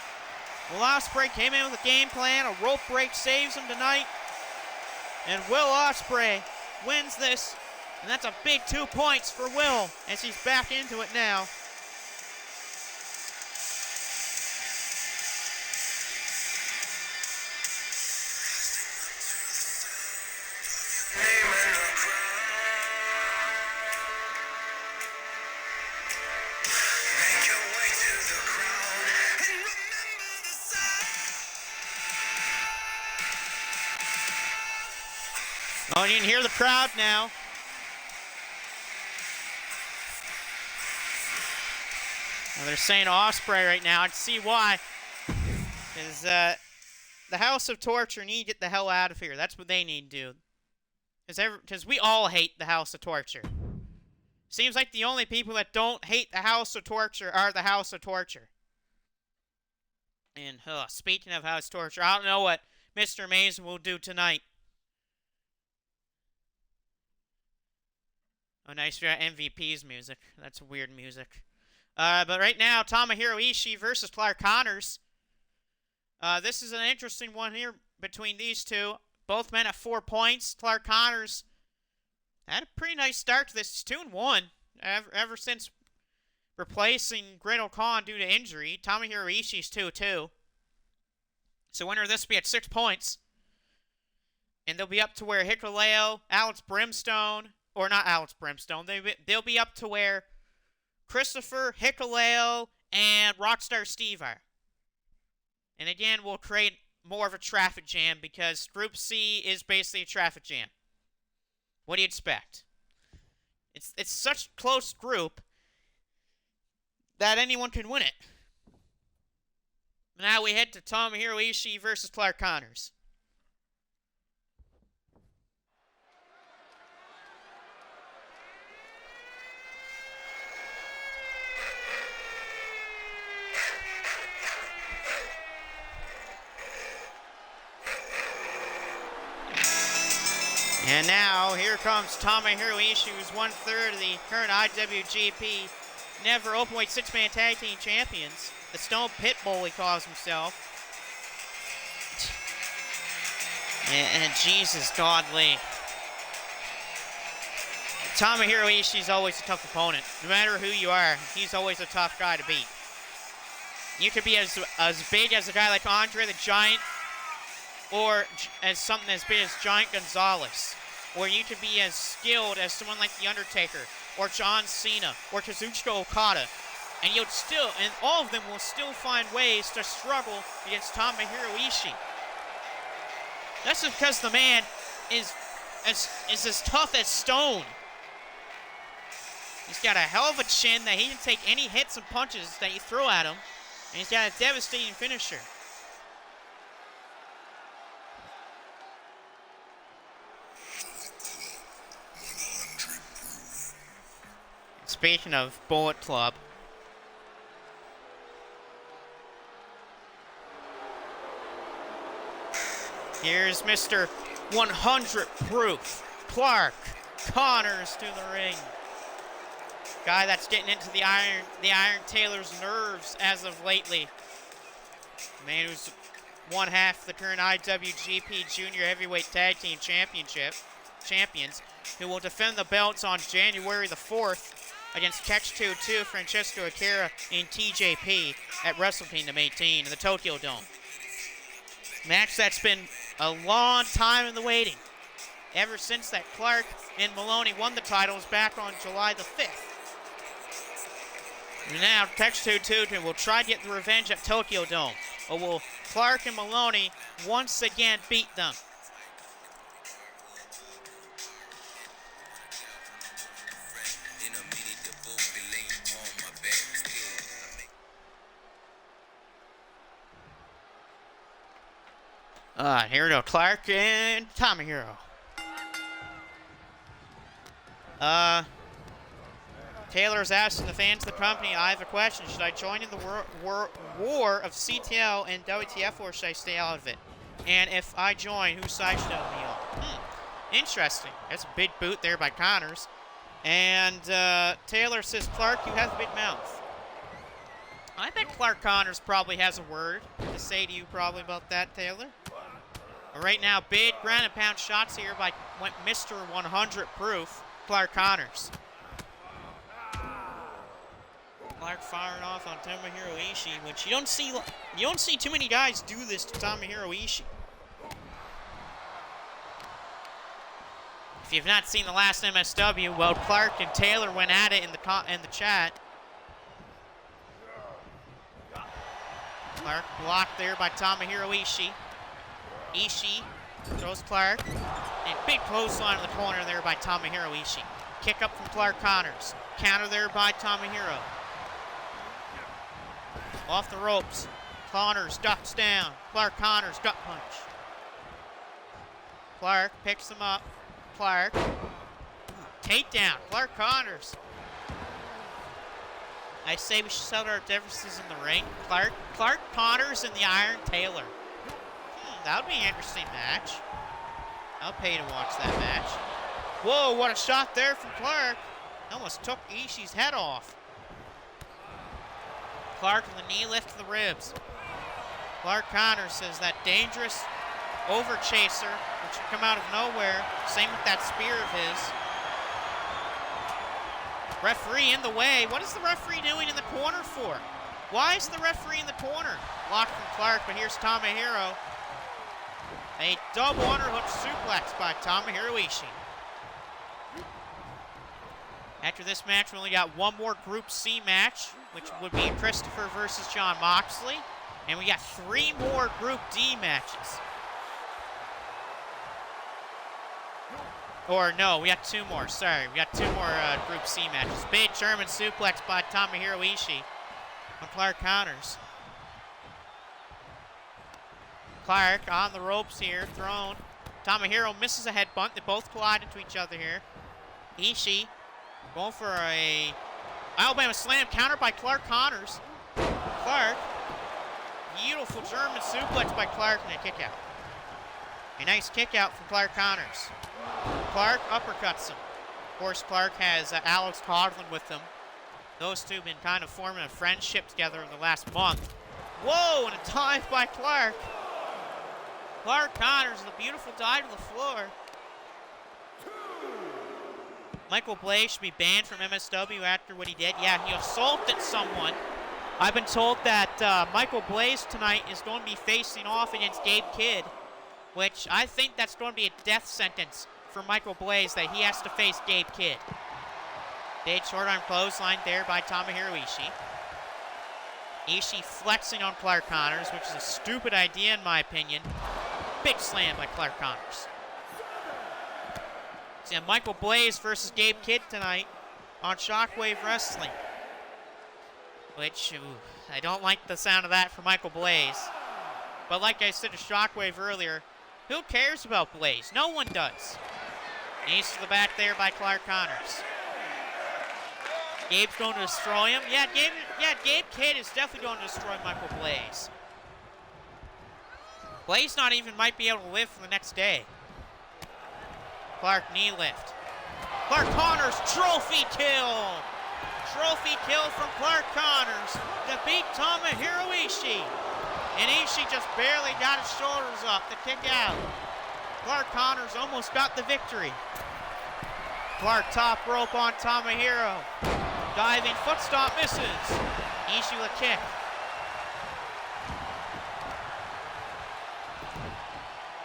Will Ospreay came in with a game plan. A rope break saves him tonight. And Will Ospreay wins this. And that's a big 2 points for Will as he's back into it now. Oh, you can hear the crowd now. Well, they're saying Ospreay right now. I can see why. Because the House of Torture need to get the hell out of here. That's what they need to do. Because we all hate the House of Torture. Seems like the only people that don't hate the House of Torture are the House of Torture. And speaking of House of Torture, I don't know what Mr. Mason will do tonight. Oh, nice. We got MVP's music. That's weird music. But right now, Tomohiro Ishii versus Clark Connors. This is an interesting one here between these two. Both men at 4 points. Clark Connors had a pretty nice start to this. He's 2-1 ever since replacing Great Khan due to injury. Tomohiro Ishii's 2-2. So winner of this will be at 6 points. And they'll be up to where Hikuleo, Alex Brimstone, or not Alex Brimstone, they'll be up to where Christopher, Hikuleo, and Rockstar Steve are. And again, we'll create more of a traffic jam because Group C is basically a traffic jam. What do you expect? It's such a close group that anyone can win it. Now we head to Tomohiro Ishii versus Clark Connors. And now, here comes Tomohiro Ishii, who's 1/3 of the current IWGP Never Openweight 6-Man Tag Team Champions. The Stone Pitbull, he calls himself. And Jesus, godly. Tomohiro Ishii's always a tough opponent. No matter who you are, he's always a tough guy to beat. You could be as big as a guy like Andre the Giant, or as something as big as Giant Gonzalez. Or you could be as skilled as someone like The Undertaker, or John Cena, or Kazuchika Okada. And all of them will still find ways to struggle against Tomohiro Ishii. That's because the man is as tough as stone. He's got a hell of a chin that he can take any hits and punches that you throw at him. And he's got a devastating finisher. Speaking of Bullet Club, here's Mr. 100 Proof, Clark Connors to the ring. Guy that's getting into the Iron Taylor's nerves as of lately. Man who's one half of the current IWGP Junior Heavyweight Tag Team champions, who will defend the belts on January the 4th against Catch-22 Francesco Akira in TJP at Wrestle Kingdom 18 in the Tokyo Dome. Match that's been a long time in the waiting. Ever since that Clark and Maloney won the titles back on July the 5th. And now Catch-22 will try to get the revenge at Tokyo Dome. Or will Clark and Maloney once again beat them? Here we go, Clark and Tomohiro. Taylor's asking the fans of the company, I have a question. Should I join in the war of CTL and WTF, or should I stay out of it? And if I join, whose side should I be on? Interesting. That's a big boot there by Connors. And Taylor says, Clark, you have a big mouth. I bet Clark Connors probably has a word to say to you probably about that, Taylor. Right now, big ground and pound shots here by Mr. 100 Proof, Clark Connors. Clark firing off on Tomohiro Ishii, which you don't see too many guys do this to Tomohiro Ishii. If you've not seen the last MSW, well, Clark and Taylor went at it in the chat. Clark blocked there by Tomohiro Ishii. Ishii throws Clark. And big clothesline in the corner there by Tomohiro Ishii. Kick up from Clark Connors. Counter there by Tomohiro. Off the ropes. Connors ducks down. Clark Connors gut punch. Clark picks him up. Clark. Takedown. Clark Connors. I say we should settle our differences in the ring. Clark Connors and the Iron Taylor. That would be an interesting match. I'll pay to watch that match. Whoa, what a shot there from Clark. Almost took Ishii's head off. Clark with the knee lift to the ribs. Clark Connors says that dangerous over chaser, which would come out of nowhere. Same with that spear of his. Referee in the way. What is the referee doing in the corner for? Why is the referee in the corner? Blocked from Clark, but here's Tomohiro. A double underhook suplex by Tomohiro Ishii. After this match, we only got one more Group C match, which would be Christopher versus Jon Moxley. And we got 3 more Group D matches. Or no, we got 2 more, sorry. We got 2 more Group C matches. Big German suplex by Tomohiro Ishii on Clark Connors. Clark on the ropes here, thrown. Tomohiro misses a headbutt. They both collide into each other here. Ishii going for a Alabama slam, countered by Clark Connors. Clark, beautiful German suplex by Clark and a kick out. A nice kick out from Clark Connors. Clark uppercuts him. Of course, Clark has Alex Coughlin with him. Those two have been kind of forming a friendship together in the last month. Whoa, and a dive by Clark. Clark Connors with a beautiful dive to the floor. Michael Blaze should be banned from MSW after what he did. Yeah, he assaulted someone. I've been told that Michael Blaze tonight is going to be facing off against Gabe Kidd, which I think that's going to be a death sentence for Michael Blaze, that he has to face Gabe Kidd. Big short arm clothesline there by Tomohiro Ishii. Ishii flexing on Clark Connors, which is a stupid idea in my opinion. Big slam by Clark Connors. See, Michael Blaze versus Gabe Kidd tonight on Shockwave Wrestling. Which, I don't like the sound of that for Michael Blaze. But like I said to Shockwave earlier, who cares about Blaze? No one does. Knees to the back there by Clark Connors. Gabe's going to destroy him. Yeah, Gabe Kidd is definitely going to destroy Michael Blaze. Blaze not even might be able to live for the next day. Clark knee lift. Clark Connors trophy kill. Trophy kill from Clark Connors to beat Tomohiro Ishii. And Ishii just barely got his shoulders up to kick out. Clark Connors almost got the victory. Clark top rope on Tomohiro. Diving foot stomp misses. Ishii with a kick.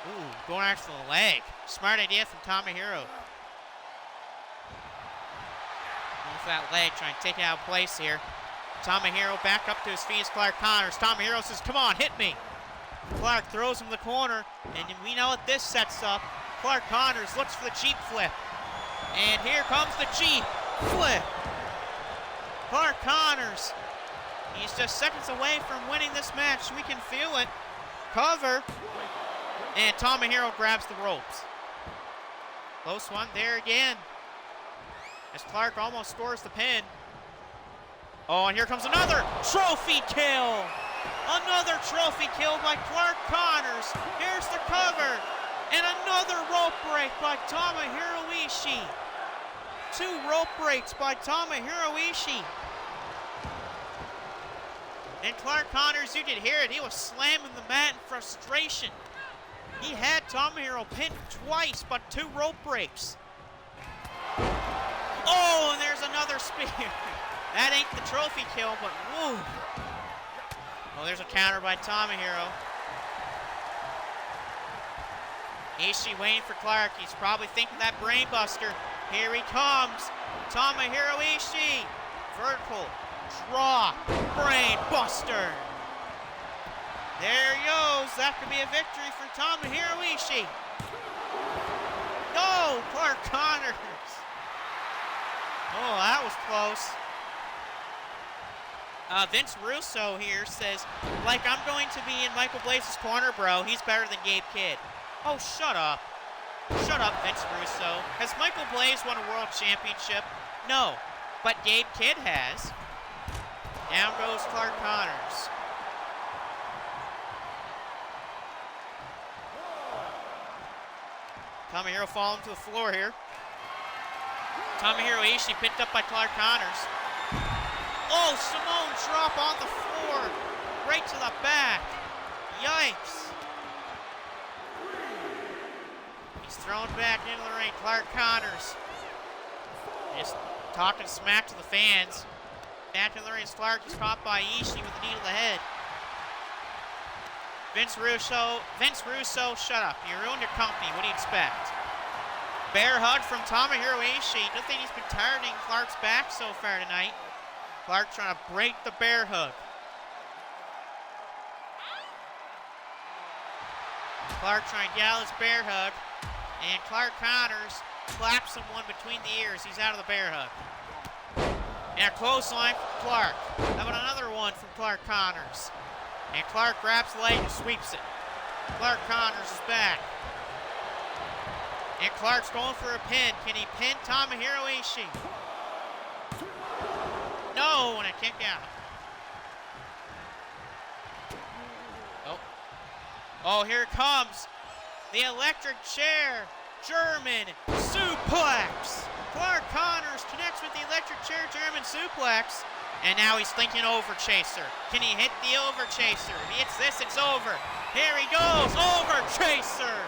Ooh, going after the leg. Smart idea from Tomohiro. With that leg, trying to take it out of place here. Tomohiro back up to his feet as Clark Connors. Tomohiro says, come on, hit me. Clark throws him to the corner, and we know what this sets up. Clark Connors looks for the cheap flip. And here comes the cheap flip. Clark Connors, he's just seconds away from winning this match. We can feel it. Cover. And Tomohiro grabs the ropes. Close one there again. As Clark almost scores the pin. Oh, and here comes another trophy kill. Another trophy kill by Clark Connors. Here's the cover. And another rope break by Tomohiro Ishii. 2 rope breaks by Tomohiro Ishii. And Clark Connors, you could hear it. He was slamming the mat in frustration. He had Tomohiro pinned twice, but 2 rope breaks. Oh, and there's another spear. That ain't the trophy kill, but woo. Oh, there's a counter by Tomohiro. Ishii waiting for Clark. He's probably thinking that brain buster. Here he comes. Tomohiro Ishii. Vertical draw. Brain buster. There he goes. That could be a victory for Tomohiro Ishii. no! Clark Connors! Oh, that was close. Vince Russo here says, like I'm going to be in Michael Blaze's corner, bro. He's better than Gabe Kidd. Oh, shut up. Shut up, Vince Russo. Has Michael Blaze won a world championship? No, but Gabe Kidd has. Down goes Clark Connors. Tomohiro falling to the floor here. Tomohiro Ishii picked up by Clark Connors. Oh, Simone drop on the floor. Right to the back. Yikes. He's thrown back into the ring. Clark Connors just talking smack to the fans. Back in the ring, Clark is caught by Ishii with a knee to the head. Vince Russo, shut up. You ruined your company. What do you expect? Bear hug from Tomohiro Ishii. Good thing he's been targeting Clark's back so far tonight. Clark trying to break the bear hug. Clark trying to get out of his bear hug. And Clark Connors claps him one between the ears. He's out of the bear hug. And a clothesline from Clark. How about another one from Clark Connors? And Clark grabs the leg and sweeps it. Clark Connors is back. And Clark's going for a pin. Can he pin Tomohiro Ishii? No, and a kick out. Oh, here it comes. The electric chair. German suplex. Clark Connors connects with the electric chair German suplex. And now he's thinking over chaser. Can he hit the over chaser? If he hits this, it's over. Here he goes. Over chaser.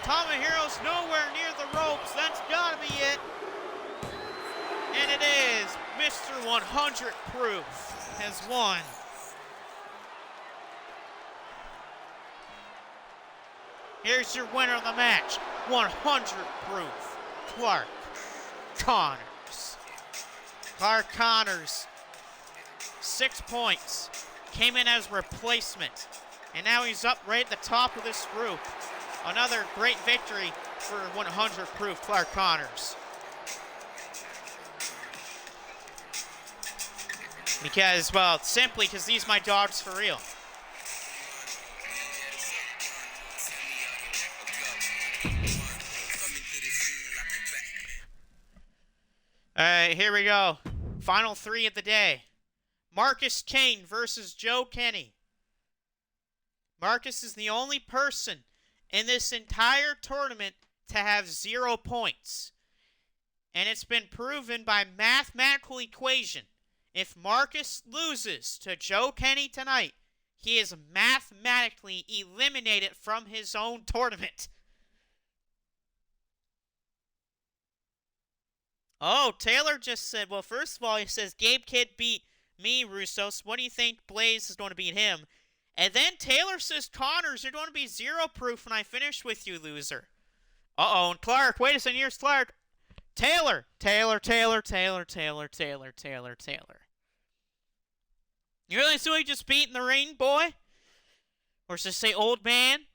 Tomohiro's nowhere near the ropes. That's gotta be it. And it is. Mr. 100 Proof has won. Here's your winner of the match. 100 Proof. Clark Connors. Clark Connors, 6 points. Came in as replacement. And now he's up right at the top of this group. Another great victory for 100 Proof Clark Connors. Because, well, simply because these my dogs for real. Alright, here we go. Final three of the day. Marcus Kane versus Joe Kenny. Marcus is the only person in this entire tournament to have 0 points. And it's been proven by mathematical equation. If Marcus loses to Joe Kenny tonight, he is mathematically eliminated from his own tournament. Oh, Taylor just said, well, first of all, he says, Gabe Kidd beat me, Russo, so what do you think Blaze is going to beat him? And then Taylor says, Connors, you're going to be 0 proof when I finish with you, loser. Uh-oh, and Clark, wait a second, here's Clark. Taylor. You really see what you just beat in the ring, boy? Or should I say old man?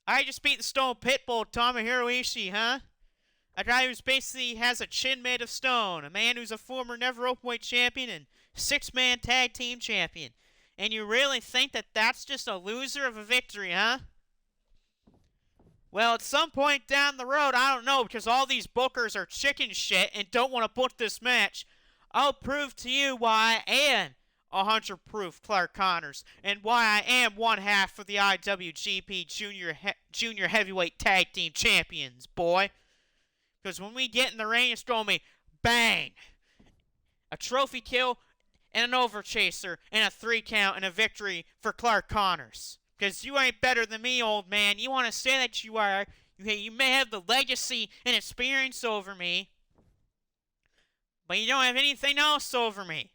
I just beat the Stone Pitbull, Tomohiro Ishii, huh? A guy who's basically has a chin made of stone. A man who's a former never openweight champion and 6-man tag team champion. And you really think that that's just a loser of a victory, huh? Well, at some point down the road, I don't know, because all these bookers are chicken shit and don't want to book this match, I'll prove to you why I am 100 proof Clark Connors and why I am one half of the IWGP Junior Heavyweight Tag Team Champions, boy. Because when we get in the ring, it's going to be bang. A trophy kill and an overchaser and a 3 count and a victory for Clark Connors. Because you ain't better than me, old man. You want to say that you are. You may have the legacy and experience over me. But you don't have anything else over me.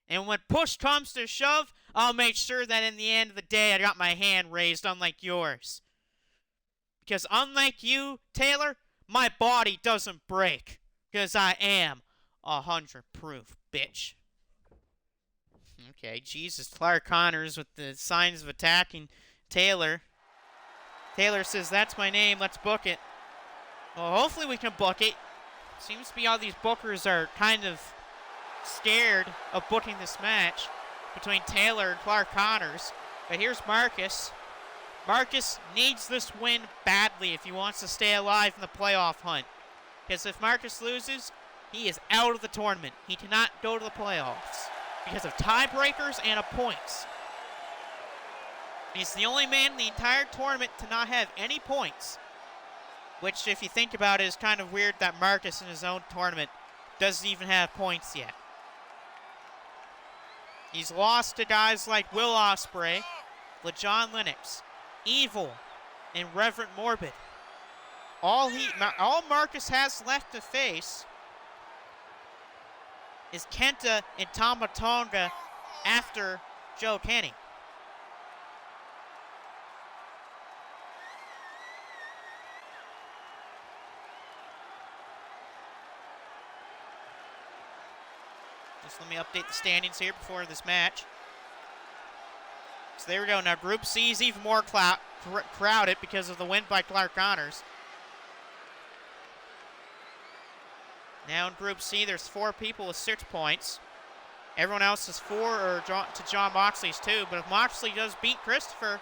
And when push comes to shove, I'll make sure that in the end of the day, I got my hand raised, unlike yours. Because unlike you, Taylor, my body doesn't break. Because I am 100 proof, bitch. Okay, Jesus. Clark Connors with the signs of attacking Taylor. Taylor says, that's my name, let's book it. Well, hopefully we can book it. Seems to be all these bookers are kind of scared of booking this match between Taylor and Clark Connors. But here's Marcus. Marcus needs this win badly if he wants to stay alive in the playoff hunt. Because if Marcus loses, he is out of the tournament. He cannot go to the playoffs because of tiebreakers and points. He's the only man in the entire tournament to not have any points. Which, if you think about it, is kind of weird that Marcus in his own tournament doesn't even have points yet. He's lost to guys like Will Ospreay, LeJohn Lennox, Evil, and Reverend Morbid. All Marcus has left to face is Kenta and Tama Tonga after Joe Kenny. Just let me update the standings here before this match. So there we go. Now Group C is even more crowded because of the win by Clark Connors. Now in Group C, there's 4 people with 6 points. Everyone else is 4 or to John Moxley's 2. But if Moxley does beat Christopher,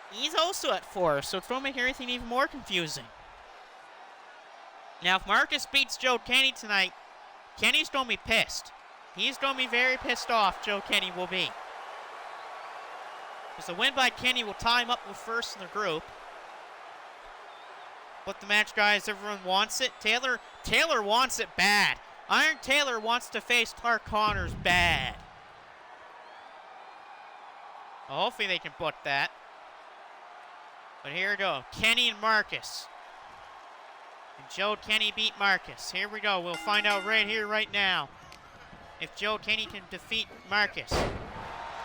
he's also at 4. So it's going to make everything even more confusing. Now if Marcus beats Joe Kenny tonight, Kenny's going to be pissed. He's going to be very pissed off, Joe Kenny will be. Because the win by Kenny will tie him up with first in the group. But the match, guys, everyone wants it. Taylor wants it bad. Iron Taylor wants to face Clark Connors bad. Well, hopefully they can book that. But here we go. Kenny and Marcus. And Joe Kenny beat Marcus. Here we go. We'll find out right here, right now, if Joe Kenny can defeat Marcus.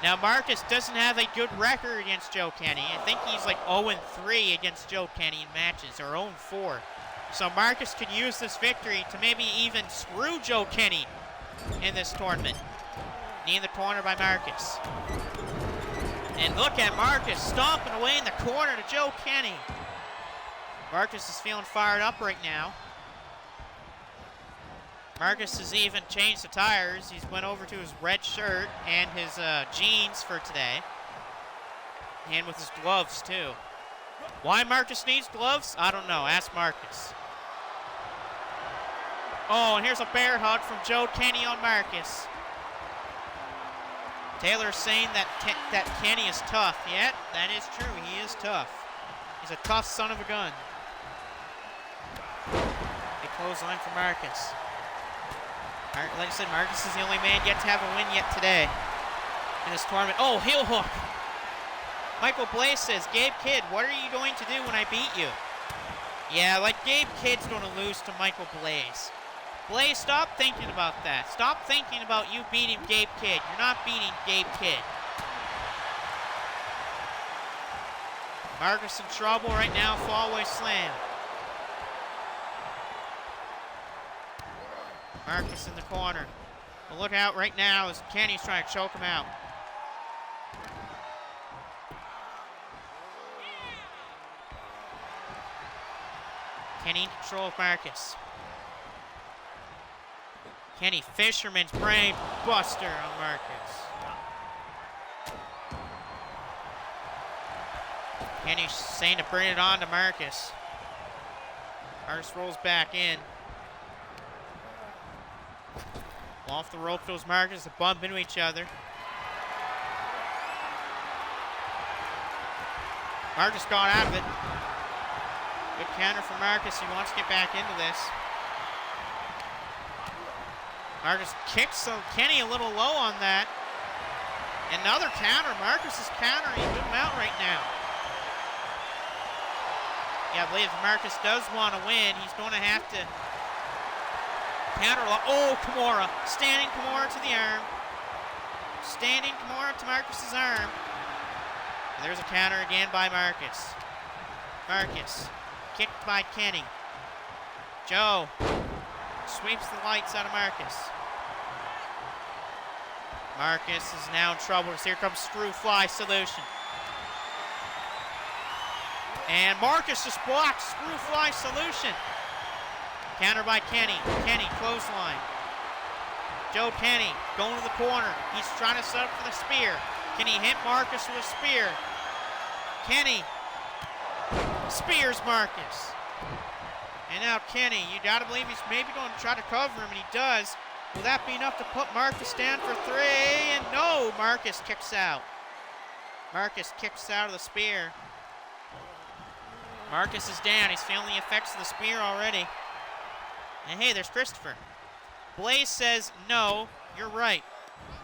Now, Marcus doesn't have a good record against Joe Kenny. I think he's like 0-3 against Joe Kenny in matches, or 0-4. So Marcus could use this victory to maybe even screw Joe Kenny in this tournament. Knee in the corner by Marcus. And look at Marcus stomping away in the corner to Joe Kenny. Marcus is feeling fired up right now. Marcus has even changed the tires. He's went over to his red shirt and his jeans for today. And with his gloves, too. Why Marcus needs gloves? I don't know. Ask Marcus. Oh, and here's a bear hug from Joe Kenny on Marcus. Taylor's saying that Kenny is tough. Yeah, that is true. He is tough. He's a tough son of a gun. A clothesline for Marcus. Like I said, Marcus is the only man yet to have a win yet today in this tournament. Oh, heel hook. Michael Blaze says, Gabe Kidd, what are you going to do when I beat you? Yeah, like Gabe Kidd's going to lose to Michael Blaze. Blaze, stop thinking about that. Stop thinking about you beating Gabe Kidd. You're not beating Gabe Kidd. Marcus in trouble right now, fallaway slam. Marcus in the corner. But look out right now as Kenny's trying to choke him out. Kenny in control of Marcus. Kenny Fisherman's brain buster on Marcus. Kenny's saying to bring it on to Marcus. Marcus rolls back in. Off the rope goes Marcus to bump into each other. Marcus got out of it. Good counter for Marcus. He wants to get back into this. Marcus kicks Kenny a little low on that. Another counter. Marcus is countering. Good amount right now. Yeah, I believe if Marcus does want to win, he's going to have to counter. Oh, Kimura. Standing Kimura to the arm. Standing Kimura to Marcus's arm. And there's a counter again by Marcus. Marcus. Kicked by Kenny. Joe sweeps the lights out of Marcus. Marcus is now in trouble. Here comes Screw Fly Solution. And Marcus just blocked. Screw fly solution. Counter by Kenny. Kenny, clothesline. Joe Kenny going to the corner. He's trying to set up for the spear. Can he hit Marcus with a spear? Kenny spears Marcus. And now Kenny, you gotta believe he's maybe going to try to cover him, and he does. Will that be enough to put Marcus down for 3? And no, Marcus kicks out. Marcus kicks out of the spear. Marcus is down. He's feeling the effects of the spear already. And hey, there's Christopher. Blaze says, no, you're right.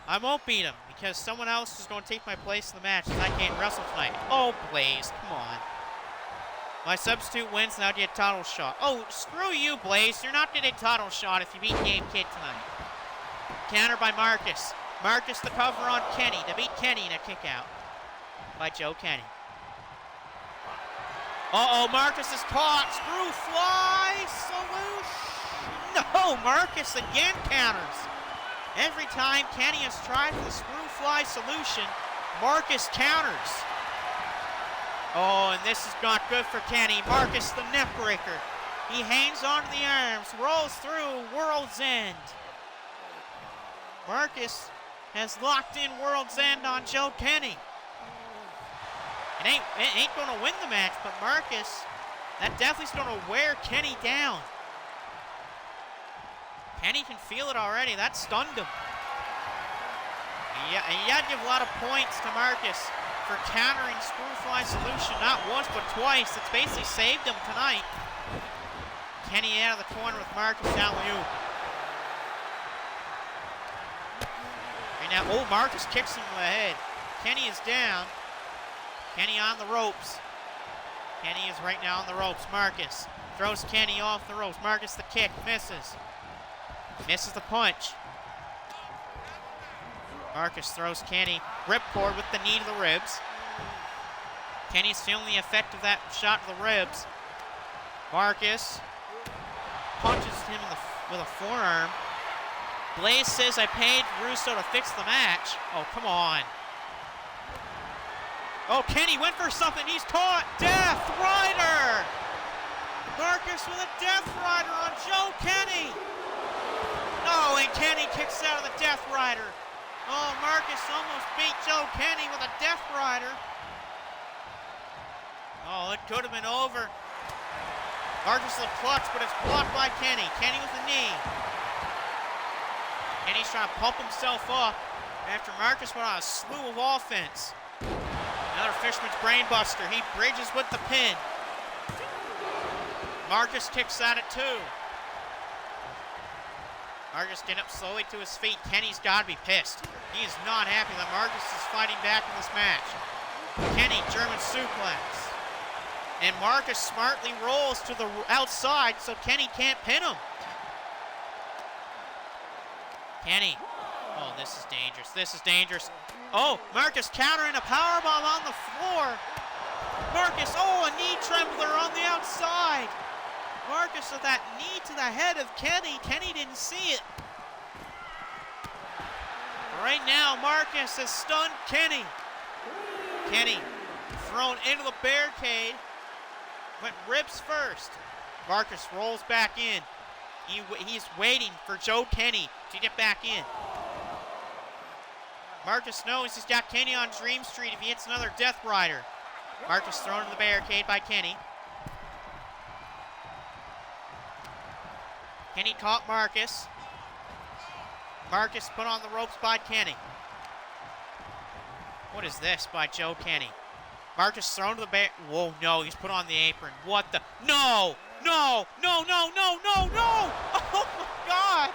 I won't beat him because someone else is going to take my place in the match and I can't wrestle tonight. Oh, Blaze, come on. My substitute wins, now get a title shot. Oh, screw you, Blaze. You're not getting a title shot if you beat Game Kid tonight. Counter by Marcus. Marcus the cover on Kenny to beat Kenny in a kick out by Joe Kenny. Uh-oh, Marcus is caught. Screw fly solution. No, Marcus again counters. Every time Kenny has tried for the screw fly solution, Marcus counters. Oh, and this is not good for Kenny. Marcus the neck breaker. He hangs onto the arms, rolls through World's End. Marcus has locked in World's End on Joe Kenny. It ain't going to win the match, but Marcus, that definitely is going to wear Kenny down. Kenny can feel it already. That stunned him. Yeah, and you got to give a lot of points to Marcus for countering Screwfly Solution, not once but twice. It's basically saved him tonight. Kenny out of the corner with Marcus alley-oop. Right now, oh, Marcus kicks him in the head. Kenny is down. Kenny on the ropes. Kenny is right now on the ropes. Marcus throws Kenny off the ropes. Marcus the kick, misses. Misses the punch. Marcus throws Kenny. Ripcord with the knee to the ribs. Kenny's feeling the effect of that shot to the ribs. Marcus punches him with a forearm. Blaze says, I paid Russo to fix the match. Oh, come on. Oh, Kenny went for something. He's caught. Death Rider. Marcus with a Death Rider on Joe Kenny. No, and Kenny kicks out of the Death Rider. Oh, Marcus almost beat Joe Kenny with a Death Rider. Oh, it could have been over. Marcus with a clutch, but it's blocked by Kenny. Kenny with a knee. Kenny's trying to pump himself up after Marcus went on a slew of offense. Another Fisherman's Brainbuster. He bridges with the pin. Marcus kicks at it too. Marcus getting up slowly to his feet. Kenny's got to be pissed. He is not happy that Marcus is fighting back in this match. Kenny, German suplex. And Marcus smartly rolls to the outside so Kenny can't pin him. Kenny. Oh, this is dangerous. This is dangerous. Oh, Marcus countering a powerbomb on the floor. Marcus, oh, a knee trembler on the outside. Marcus with that knee to the head of Kenny. Kenny didn't see it. Right now, Marcus has stunned Kenny. Kenny thrown into the barricade. Went ribs first. Marcus rolls back in. He's waiting for Joe Kenny to get back in. Marcus knows he's got Kenny on Dream Street if he hits another Death Rider. Marcus thrown into the barricade by Kenny. Kenny caught Marcus. Marcus put on the ropes by Kenny. What is this by Joe Kenny? Marcus thrown to the back. Whoa, no, he's put on the apron. What the? No! No! No, no, no, no, no! Oh my God!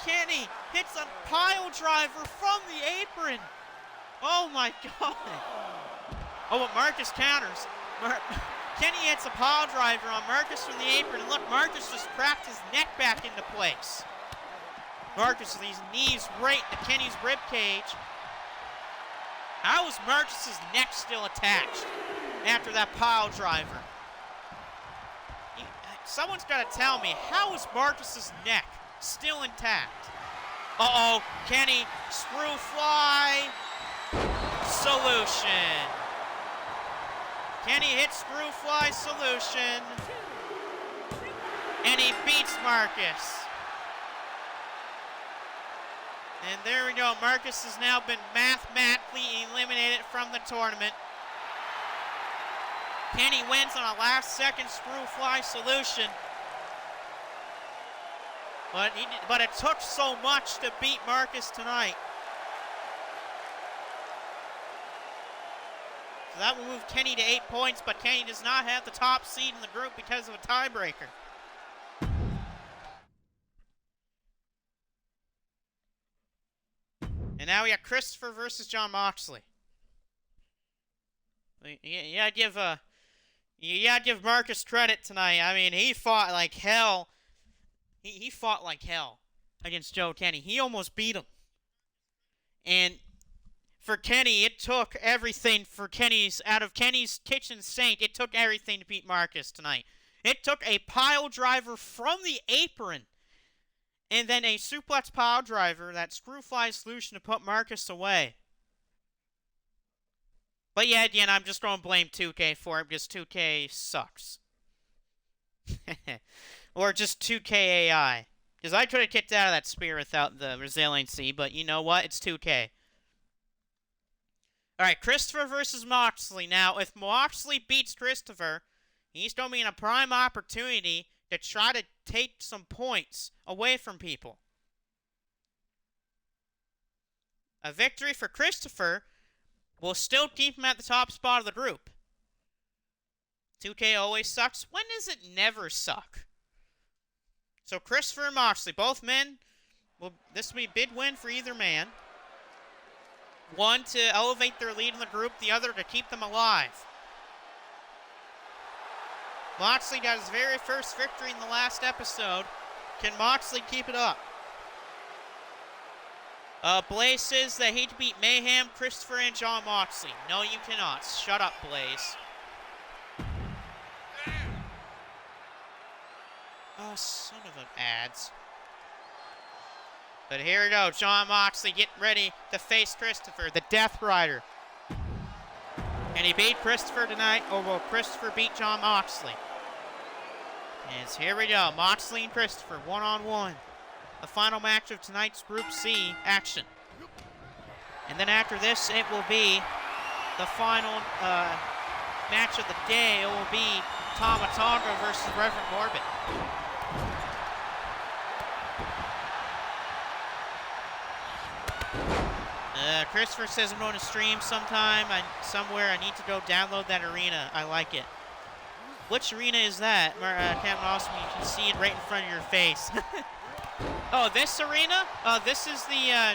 Kenny hits a pile driver from the apron. Oh my God. Oh, but Marcus counters. Kenny hits a pile driver on Marcus from the apron. And look, Marcus just cracked his neck back into place. Marcus with these knees right into Kenny's rib cage. How is Marcus's neck still attached after that pile driver? Someone's got to tell me, how is Marcus's neck still intact? Uh-oh, Kenny, screw fly solution. Kenny hits screw fly solution. And he beats Marcus. And there we go. Marcus has now been mathematically eliminated from the tournament. Kenny wins on a last-second screw fly solution. But it took so much to beat Marcus tonight. So that will move Kenny to 8 points, but Kenny does not have the top seed in the group because of a tiebreaker. And now we got Christopher versus John Moxley. You gotta give Marcus credit tonight. I mean, he fought like hell. He fought like hell against Joe Kenny. He almost beat him. And for Kenny, it took everything out of Kenny's kitchen sink. It took everything to beat Marcus tonight. It took a pile driver from the apron and then a suplex pile driver, that screw fly solution to put Marcus away. But yeah, again, I'm just going to blame 2K for it because 2K sucks. Or just 2K AI. Because I could have kicked out of that spear without the resiliency, but you know what? It's 2K. Alright, Christopher versus Moxley. Now, if Moxley beats Christopher, he's going to be in a prime opportunity to try to take some points away from people. A victory for Christopher will still keep him at the top spot of the group. 2K always sucks. When does it never suck? So Christopher and Moxley, both men, this will be a big win for either man. One to elevate their lead in the group, the other to keep them alive. Moxley got his very first victory in the last episode. Can Moxley keep it up? Blaze says that he beat Mayhem, Christopher, and John Moxley. No, you cannot. Shut up, Blaze. Oh, son of an ads. But here we go. John Moxley getting ready to face Christopher, the Death Rider. And he beat Christopher tonight, or will Christopher beat John Moxley? And here we go. Moxley and Christopher, one-on-one. The final match of tonight's Group C action. And then after this, it will be the final match of the day. It will be Tama Tonga versus Reverend Morbid. Christopher says I'm going to stream sometime, somewhere. I need to go download that arena. I like it. Which arena is that? Captain Awesome, you can see it right in front of your face. Oh, this arena? This is the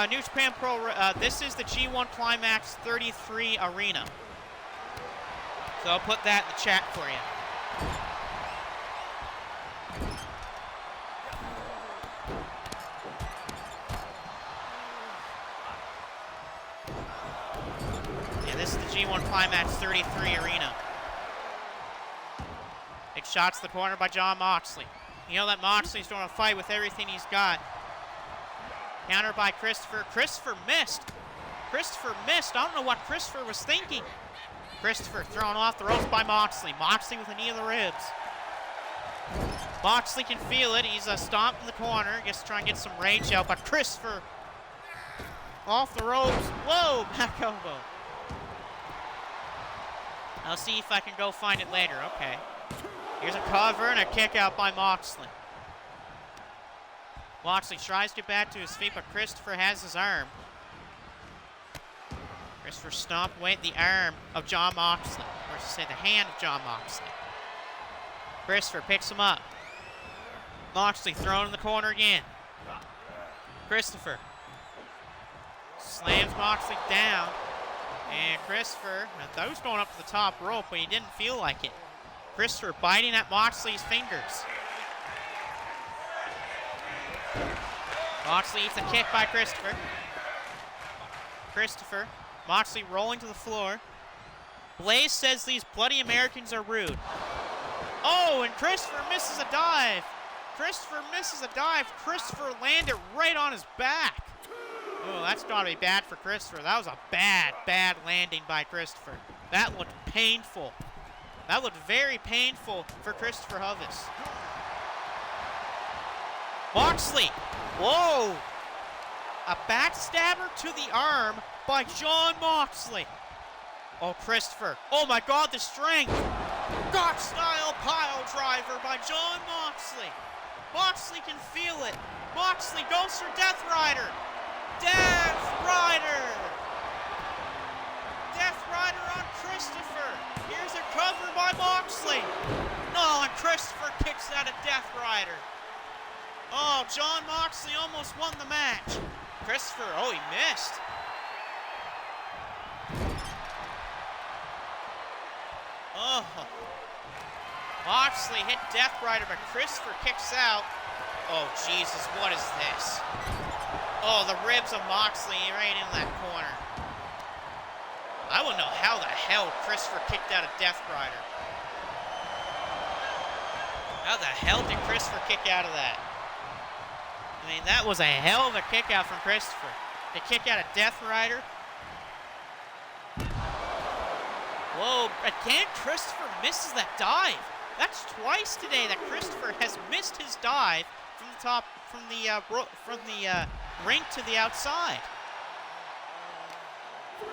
New Japan Pro. This is the G1 Climax 33 arena. So I'll put that in the chat for you. Yeah, this is the G1 Climax 33 arena. Big shots to the corner by John Moxley. You know that Moxley's doing a fight with everything he's got. Counter by Christopher. Christopher missed. Christopher missed. I don't know what Christopher was thinking. Christopher thrown off the ropes by Moxley. Moxley with a knee of the ribs. Moxley can feel it. He's stomped in the corner. Gets to try and get some rage out, but Christopher off the ropes. Whoa, back elbow. I'll see if I can go find it later. Okay. Here's a cover and a kick out by Moxley. Moxley tries to get back to his feet, but Christopher has his arm. Christopher stomped away at the arm of John Moxley. Or to say, the hand of John Moxley. Christopher picks him up. Moxley thrown in the corner again. Christopher slams Moxley down. And Christopher, I thought he was going up to the top rope, but he didn't feel like it. Christopher biting at Moxley's fingers. Moxley eats a kick by Christopher. Christopher, Moxley rolling to the floor. Blaze says these bloody Americans are rude. Oh, and Christopher misses a dive. Christopher misses a dive. Christopher landed right on his back. Oh, that's got to be bad for Christopher. That was a bad, bad landing by Christopher. That looked painful. That looked very painful for Christopher Hovis. Moxley. Whoa. A backstabber to the arm by Jon Moxley. Oh, Christopher. Oh, my God, the strength. God-style pile driver by Jon Moxley. Moxley can feel it. Moxley goes for Death Rider. Death Rider. Death Rider on Christopher. Here's a cover by Moxley. No, and Christopher kicks out a Death Rider. Oh, Jon Moxley almost won the match. Christopher, oh, he missed. Oh. Moxley hit Death Rider, but Christopher kicks out. Oh, Jesus, what is this? Oh, the ribs of Moxley right in that corner. I wouldn't know how the hell Christopher kicked out a Death Rider. How the hell did Christopher kick out of that? I mean, that was a hell of a kick out from Christopher. To kick out a Death Rider. Whoa, again, Christopher misses that dive. That's twice today that Christopher has missed his dive from the top, from the ring to the outside.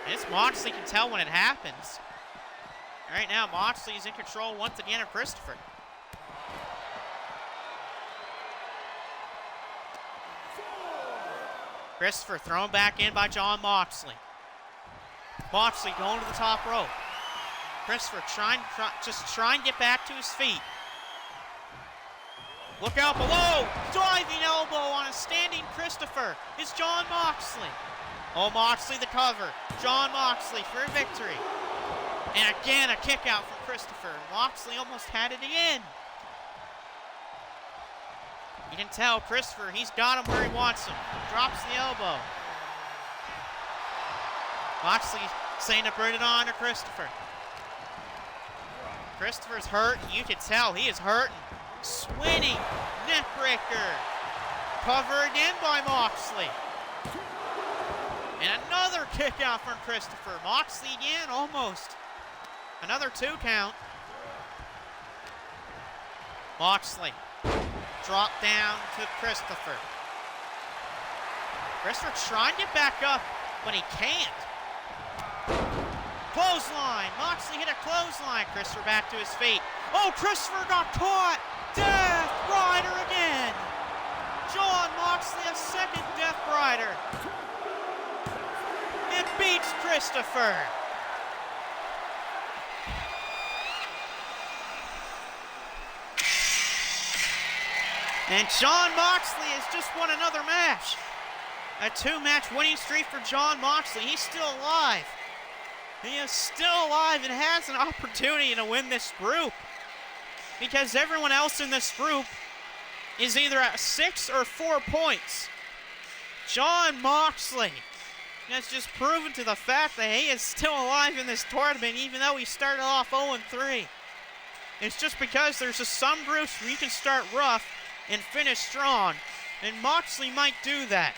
And this Moxley can tell when it happens. Right now, Moxley is in control once again of Christopher. Christopher thrown back in by Jon Moxley. Moxley going to the top rope. Christopher just trying to get back to his feet. Look out below! Diving elbow on a standing Christopher is Jon Moxley. Oh, Moxley the cover. Jon Moxley for a victory. And again, a kick out from Christopher. Moxley almost had it again. You can tell Christopher, he's got him where he wants him. Drops the elbow. Moxley saying to bring it on to Christopher. Christopher's hurt. You can tell he is hurting. Swinging neckbreaker. Cover again by Moxley. And another kick out from Christopher. Moxley again, almost. Another 2 count. Moxley. Drop down to Christopher. Christopher trying to get back up, but he can't. Clothesline. Moxley hit a clothesline. Christopher back to his feet. Oh, Christopher got caught. Death Rider again. Jon Moxley, a second Death Rider. It beats Christopher. And Jon Moxley has just won another match. A 2-match winning streak for Jon Moxley. He's still alive. He is still alive and has an opportunity to win this group. Because everyone else in this group is either at 6 or 4 points. Jon Moxley has just proven to the fact that he is still alive in this tournament, even though he started off 0-3. It's just because there's just some groups where you can start rough and finish strong, and Moxley might do that.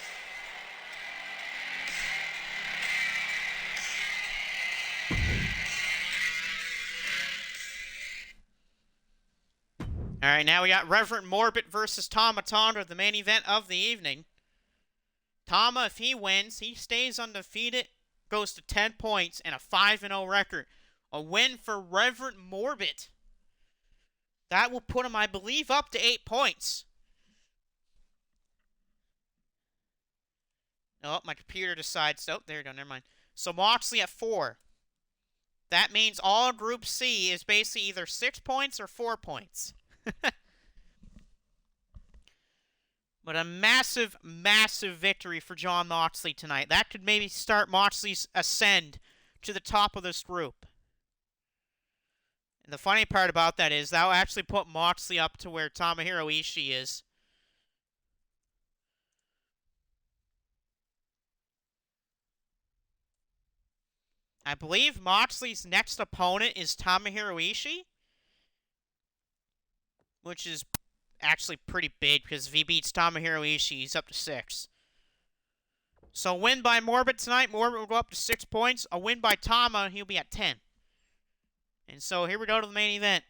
All right, now we got Reverend Morbid versus Tama Tonga, the main event of the evening. Tama, if he wins, he stays undefeated, goes to 10 points and a 5-0 record. A win for Reverend Morbid. That will put him, I believe, up to 8 points. Oh, my computer decides. Oh, there you go. Never mind. So Moxley at 4. That means all Group C is basically either 6 points or 4 points. But a massive, massive victory for Jon Moxley tonight. That could maybe start Moxley's ascend to the top of this group. And the funny part about that is that'll actually put Moxley up to where Tomohiro Ishii is. I believe Moxley's next opponent is Tomohiro Ishii, which is actually pretty big because if he beats Tomohiro Ishii, he's up to 6. So a win by Morbid tonight, Morbid will go up to 6 points. A win by Tama, he'll be at 10. And so here we go to the main event.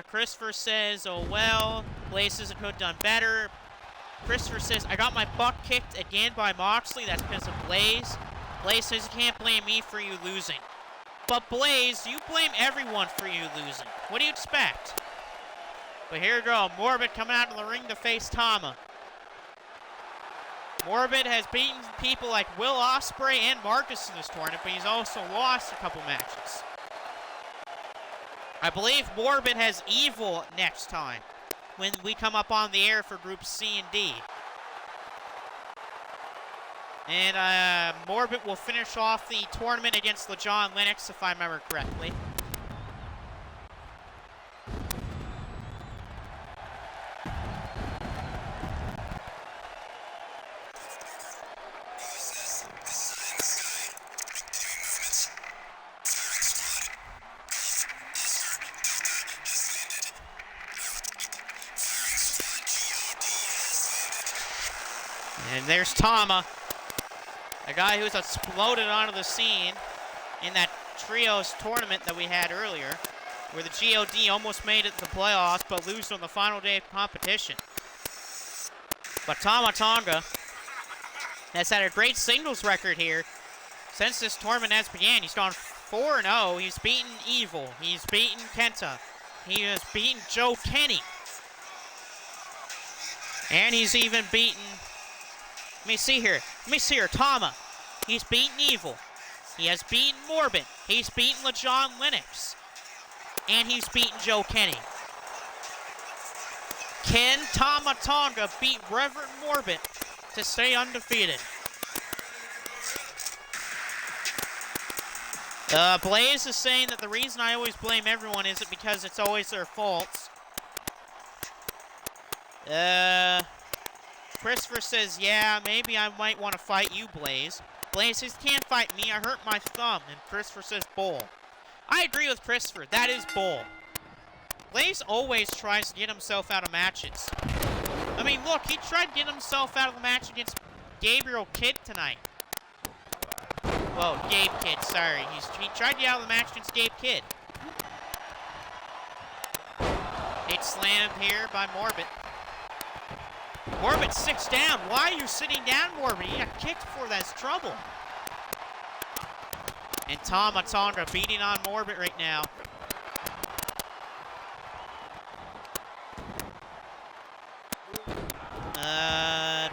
Christopher says, oh well, Blaze says it could have done better. Christopher says, I got my butt kicked again by Moxley. That's because of Blaze. Blaze says, you can't blame me for you losing. But Blaze, you blame everyone for you losing. What do you expect? But here we go. Morbid coming out of the ring to face Tama. Morbid has beaten people like Will Ospreay and Marcus in this tournament, but he's also lost a couple matches. I believe Morbid has Evil next time when we come up on the air for Groups C and D. And Morbid will finish off the tournament against LeJohn Lennox, if I remember correctly. And there's Tama, a guy who's exploded onto the scene in that trios tournament that we had earlier, where the GOD almost made it to the playoffs, but lose on the final day of competition. But Tama Tonga has had a great singles record here since this tournament has began. He's gone 4-0. He's beaten Evil. He's beaten Kenta. He has beaten Joe Kenny. And he's even beaten... Let me see here. Tama. He's beaten Evil. He has beaten Morbid. He's beaten LeJohn Lennox. And he's beaten Joe Kenny. Can Tama Tonga beat Reverend Morbid to stay undefeated? Blaze is saying that the reason I always blame everyone is because it's always their faults. Christopher says, yeah, maybe I might want to fight you, Blaze. Blaze says, can't fight me, I hurt my thumb. And Christopher says, bull. I agree with Christopher, that is bull. Blaze always tries to get himself out of matches. I mean, look, he tried to get himself out of the match against Gabriel Kidd tonight. Whoa, Gabe Kidd, sorry. He tried to get out of the match against Gabe Kidd. It's slammed here by Morbid. Morbid 6 down. Why are you sitting down, Morbid? You got kicked before, that's trouble. And Tama Tonga beating on Morbid right now.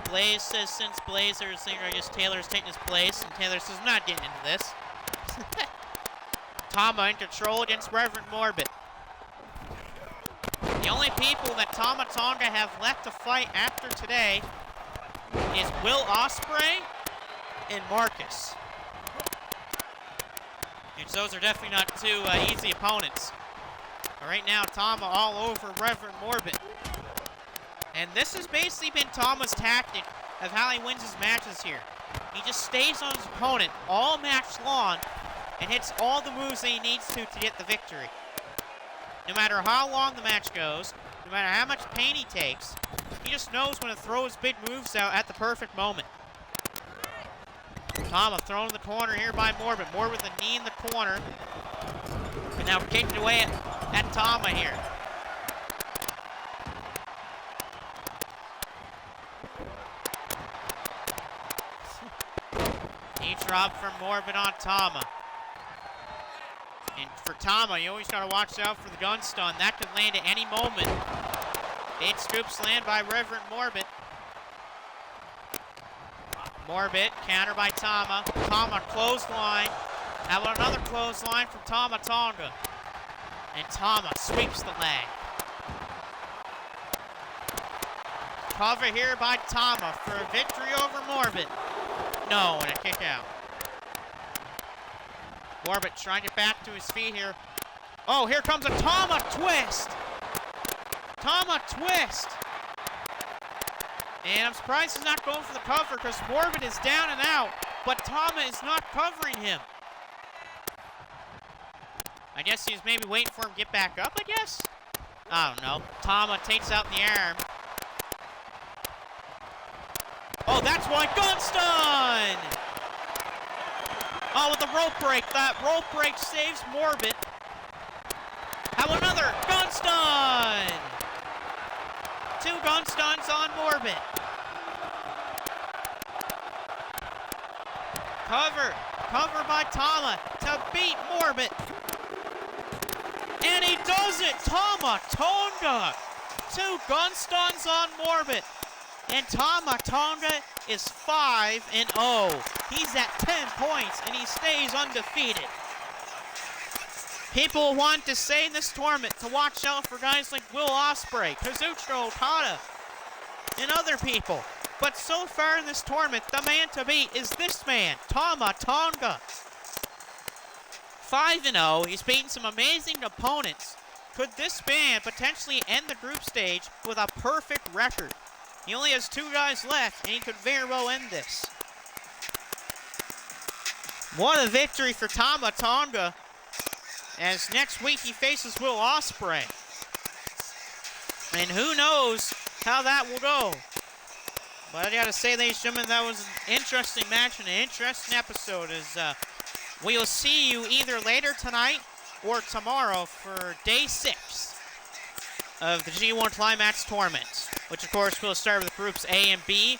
Blaze says since Blazer's singer, I guess Taylor's taking his place. And Taylor says, I'm not getting into this. Tama in control against Reverend Morbid. The only people that Tama Tonga have left to fight after today is Will Ospreay and Marcus. And those are definitely not two easy opponents. But right now, Tama all over Reverend Morbid. And this has basically been Tama's tactic of how he wins his matches here. He just stays on his opponent all match long and hits all the moves that he needs to get the victory. No matter how long the match goes, no matter how much pain he takes, he just knows when to throw his big moves out at the perfect moment. Tama thrown in the corner here by Morbid. Morbid with a knee in the corner. And now kicked away at Tama here. Knee drop from Morbid on Tama. And for Tama, you always got to watch out for the gun stun. That could land at any moment. Big scoop slam by Reverend Morbid. Morbid, counter by Tama. Tama, clothesline. How about another clothesline from Tama Tonga? And Tama sweeps the leg. Cover here by Tama for a victory over Morbid. No, and a kick out. Morbid trying to get back to his feet here. Oh, here comes a Tama twist. Tama twist. And I'm surprised he's not going for the cover because Morbid is down and out, but Tama is not covering him. I guess he's maybe waiting for him to get back up, I guess? I don't know. Tama takes out the arm. Oh, that's why gun stun! Oh, with the rope break. That rope break saves Morbid. How another gun stun? 2 gun stuns on Morbid. Cover by Tama to beat Morbid. And he does it! Tama Tonga! 2 gun stuns on Morbid. And Tama Tonga is 5-0. He's at 10 points and he stays undefeated. People want to say in this tournament to watch out for guys like Will Ospreay, Kazuchika Okada, and other people. But so far in this tournament, the man to beat is this man, Tama Tonga. 5-0, he's beaten some amazing opponents. Could this man potentially end the group stage with a perfect record? He only has 2 guys left, and he could very well end this. What a victory for Tama Tonga, as next week he faces Will Ospreay. And who knows how that will go. But I gotta say, ladies and gentlemen, that was an interesting match and an interesting episode, as we will see you either later tonight or tomorrow for day 6 of the G1 Climax Tournament, which of course will start with groups A and B,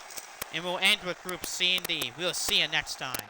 and we'll end with groups C and D. We'll see you next time.